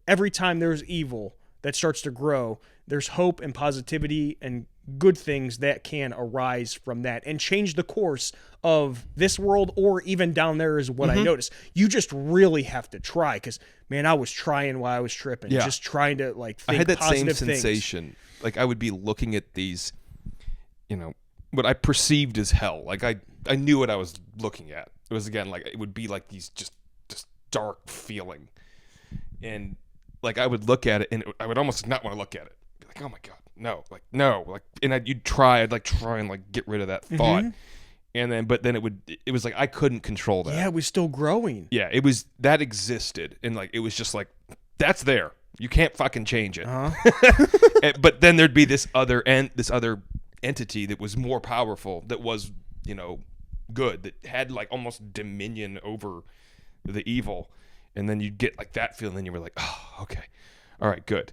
every time there's evil that starts to grow, there's hope and positivity and good things that can arise from that and change the course of this world or even down there is what I noticed. You just really have to try because, man, I was trying while I was tripping, just trying to like think I had that same things. sensation. Like I would be looking at these, what I perceived as hell. Like I knew what I was looking at. It was, again, like it would be like these just dark feeling. And like I would look at it and I would almost not want to look at it. Be like, oh my God. No, and I'd try and like get rid of that thought, and but then it was like I couldn't control that. Yeah, it was still growing. Yeah, it was that existed, and like it was just like that's there. You can't fucking change it. But then there'd be this other entity that was more powerful, that was good, that had like almost dominion over the evil, and then you'd get like that feeling, and you were like, oh, okay, all right, good,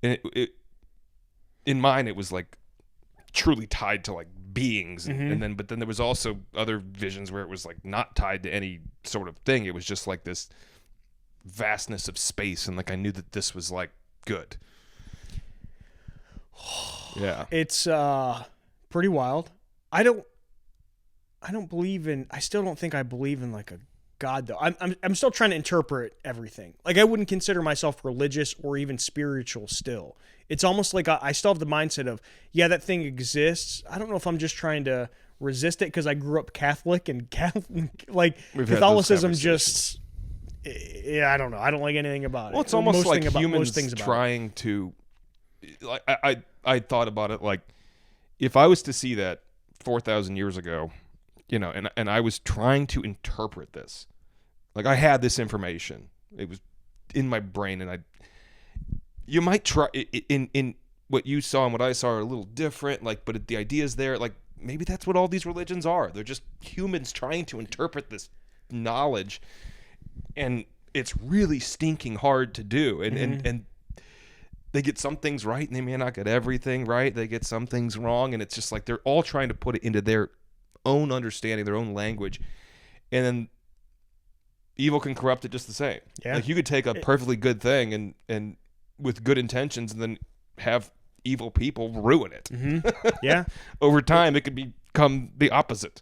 and it in mine, it was like truly tied to like beings, but then there was also other visions where it was like not tied to any sort of thing. It was just like this vastness of space, and like I knew that this was like good. Yeah, it's pretty wild. I still don't think I believe in like a God though. I'm still trying to interpret everything. Like I wouldn't consider myself religious or even spiritual still. It's almost like I still have the mindset of, yeah, that thing exists. I don't know if I'm just trying to resist it because I grew up Catholic and Catholicism just Yeah, I don't know. I don't like anything about it. Well, it's almost like most humans things about trying to, like, I thought about it like, if I was to see that 4,000 years ago, and I was trying to interpret this, like I had this information, it was in my brain, and you might try in what you saw and what I saw are a little different, like, but the idea is there, like maybe that's what all these religions are. They're just humans trying to interpret this knowledge, and it's really stinking hard to do, and they get some things right, and they may not get everything right. They get some things wrong, and it's just like they're all trying to put it into their own understanding, their own language, and then evil can corrupt it just the same. Yeah. Like you could take a perfectly good thing and with good intentions, and then have evil people ruin it. Yeah. Over time, it could become the opposite.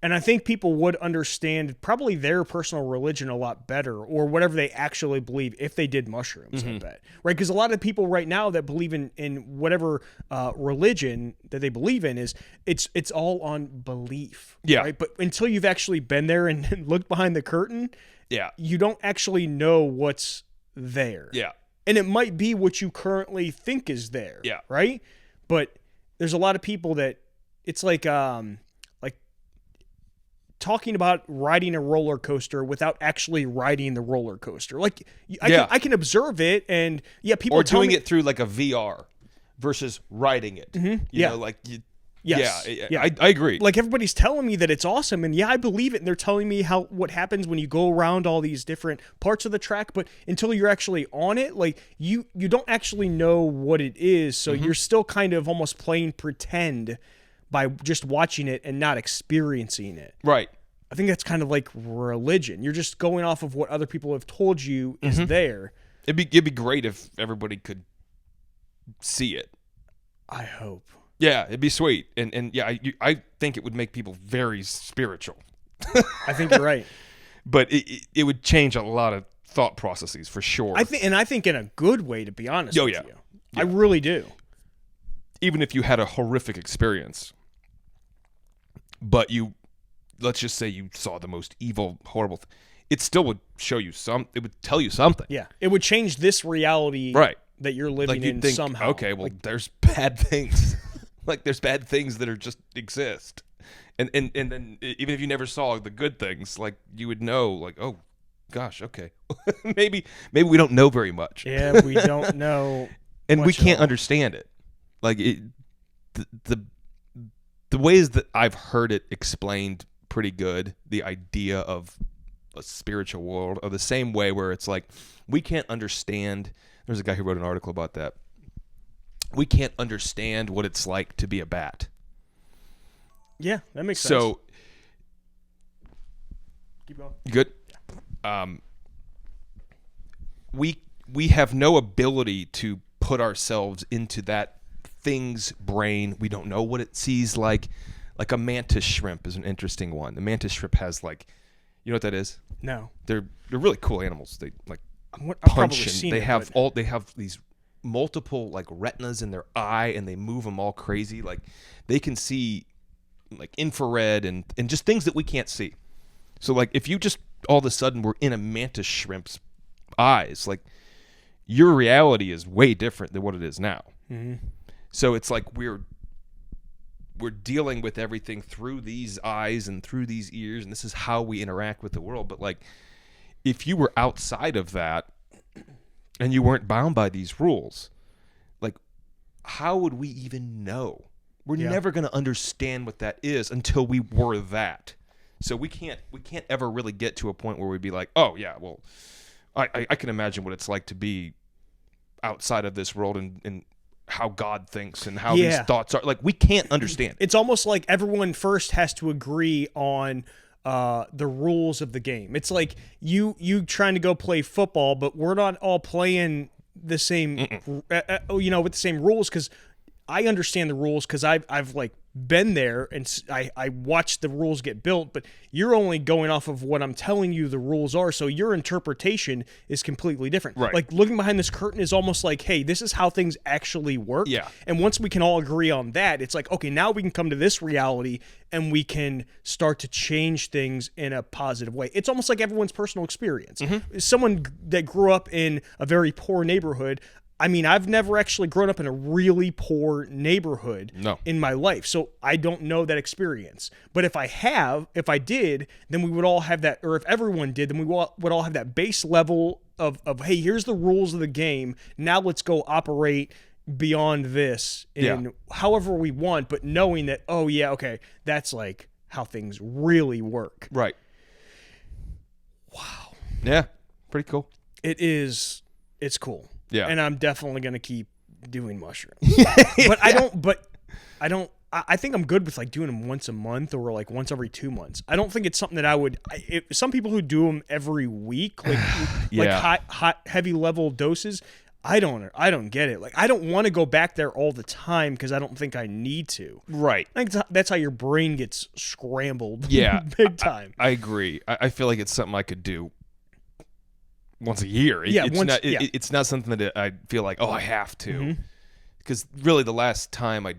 And I think people would understand probably their personal religion a lot better, or whatever they actually believe, if they did mushrooms. I bet, right? Because a lot of people right now that believe in whatever religion that they believe in it's all on belief. Yeah. Right. But until you've actually been there and looked behind the curtain, Yeah. you don't actually know what's there. Yeah. And it might be what you currently think is there. Yeah. Right. But there's a lot of people that it's like talking about riding a roller coaster without actually riding the roller coaster. Like I can observe it, and people Or tell doing me, it through like a VR versus riding it. You know, like Yes. Yeah. I agree. like everybody's telling me that it's awesome, and I believe it, and they're telling me what happens when you go around all these different parts of the track, but until you're actually on it, like you don't actually know what it is, so you're still kind of almost playing pretend by just watching it and not experiencing it. Right. I think that's kind of like religion. You're just going off of what other people have told you is there. It'd be great if everybody could see it. I hope. Yeah, it'd be sweet, and I think it would make people very spiritual. I think you're right. But it would change a lot of thought processes for sure. I think in a good way, to be honest with yeah. you. I really do. Even if you had a horrific experience, but let's just say you saw the most evil, horrible it still would show you it would tell you something. Yeah. It would change this reality that you're living Like you'd in think, somehow. okay, well, there's bad things. Like there's bad things that are just exist. And then even if you never saw the good things, like you would know, like, oh gosh, okay. maybe we don't know very much. Yeah, we don't know. And we much at can't all. understand it. Like the ways that I've heard it explained pretty good, the idea of a spiritual world, are the same way where it's like we can't understand. There's a guy who wrote an article about that. We can't understand what it's like to be a bat. Yeah, that makes sense. So Keep going. good. We have no ability to put ourselves into that thing's brain. We don't know what it sees like. Like a mantis shrimp is an interesting one. The mantis shrimp has like, you know what that is? No. They're really cool animals. They like I've punch probably and seen they it, have but- they have these multiple like retinas in their eye, and they move them all crazy. Like they can see like infrared and just things that we can't see. So like if you just all of a sudden were in a mantis shrimp's eyes, like your reality is way different than what it is now. So it's like we're dealing with everything through these eyes and through these ears, and this is how we interact with the world. But like if you were outside of that and you weren't bound by these rules, like how would we even know? We're never going to understand what that is until we were that. So we can't ever really get to a point where we'd be like, oh yeah, well, I can imagine what it's like to be outside of this world and how God thinks and how these thoughts are. Like we can't understand. It's almost like everyone first has to agree on the rules of the game. It's like you trying to go play football, but we're not all playing the same, with the same rules, because I understand the rules because I've like been there and I watched the rules get built, but you're only going off of what I'm telling you the rules are, so your interpretation is completely different. Right. Like looking behind this curtain is almost like, hey, this is how things actually work. Yeah. And once we can all agree on that, it's like, okay, now we can come to this reality and we can start to change things in a positive way. It's almost like everyone's personal experience. Someone that grew up in a very poor neighborhood, I mean, I've never actually grown up in a really poor neighborhood in my life, so I don't know that experience. But if I did, then we would all have that, or if everyone did, then we would all have that base level of hey, here's the rules of the game. Now let's go operate beyond this in however we want, but knowing that, oh yeah, okay, that's like how things really work. Right. Wow. Yeah. Pretty cool. It's cool. Yeah. And I'm definitely going to keep doing mushrooms. But I think I'm good with like doing them once a month or like once every 2 months. I don't think it's something that some people who do them every week, like hot, heavy level doses, I don't get it. Like, I don't want to go back there all the time because I don't think I need to. Right. I think that's how your brain gets scrambled. Yeah. Big time. I agree. I feel like it's something I could do once a year. It's not something that I feel like, oh, I have to. Because really the last time I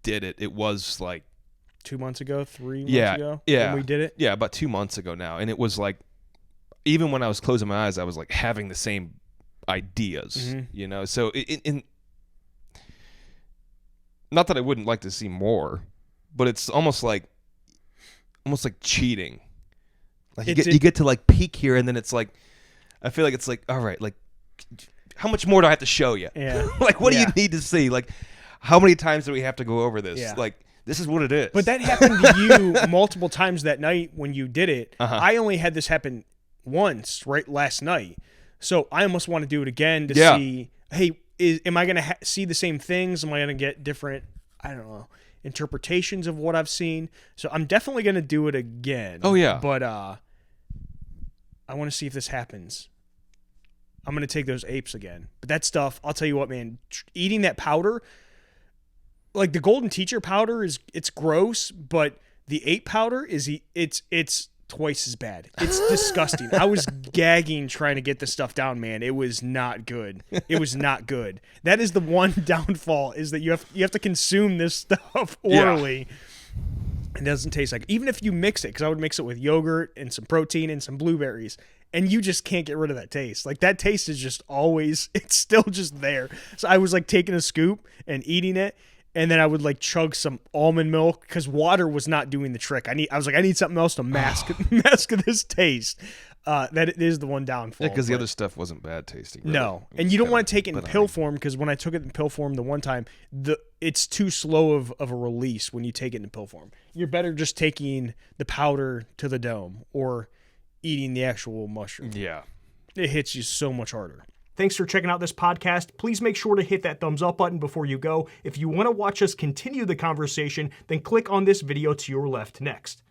did it, it was like 2 months ago, 3 months ago when we did it. Yeah, about 2 months ago now. And it was like, even when I was closing my eyes, I was like having the same ideas, you know? So not that I wouldn't like to see more, but it's almost like cheating. Like you get to like peak here, and then it's like, I feel like it's like, all right, like, how much more do I have to show you? Yeah. Like, what do you need to see? Like, how many times do we have to go over this? Yeah. Like, this is what it is. But that happened to you multiple times that night when you did it. I only had this happen once, right, last night. So I almost want to do it again to see, hey, am I going to see the same things? Am I going to get different, I don't know, interpretations of what I've seen? So I'm definitely going to do it again. Oh, yeah. But I want to see if this happens. I'm going to take those apes again. But that stuff, I'll tell you what, man, eating that powder, like the golden teacher powder it's gross, but the ape powder it's twice as bad. It's disgusting. I was gagging trying to get this stuff down, man. It was not good. It was not good. That is the one downfall, is that you have to consume this stuff orally. It doesn't taste like, even if you mix it, because I would mix it with yogurt and some protein and some blueberries, and you just can't get rid of that taste. Like, that taste is just always, it's still just there. So I was like taking a scoop and eating it, and then I would like chug some almond milk because water was not doing the trick. I was like, I need something else to mask this taste. That is the one downfall. Yeah, because the other stuff wasn't bad tasting. Really. No, and you don't want to take it in pill form, because when I took it in pill form the one time, it's too slow of a release when you take it in pill form. You're better just taking the powder to the dome or eating the actual mushroom. Yeah. It hits you so much harder. Thanks for checking out this podcast. Please make sure to hit that thumbs up button before you go. If you want to watch us continue the conversation, then click on this video to your left next.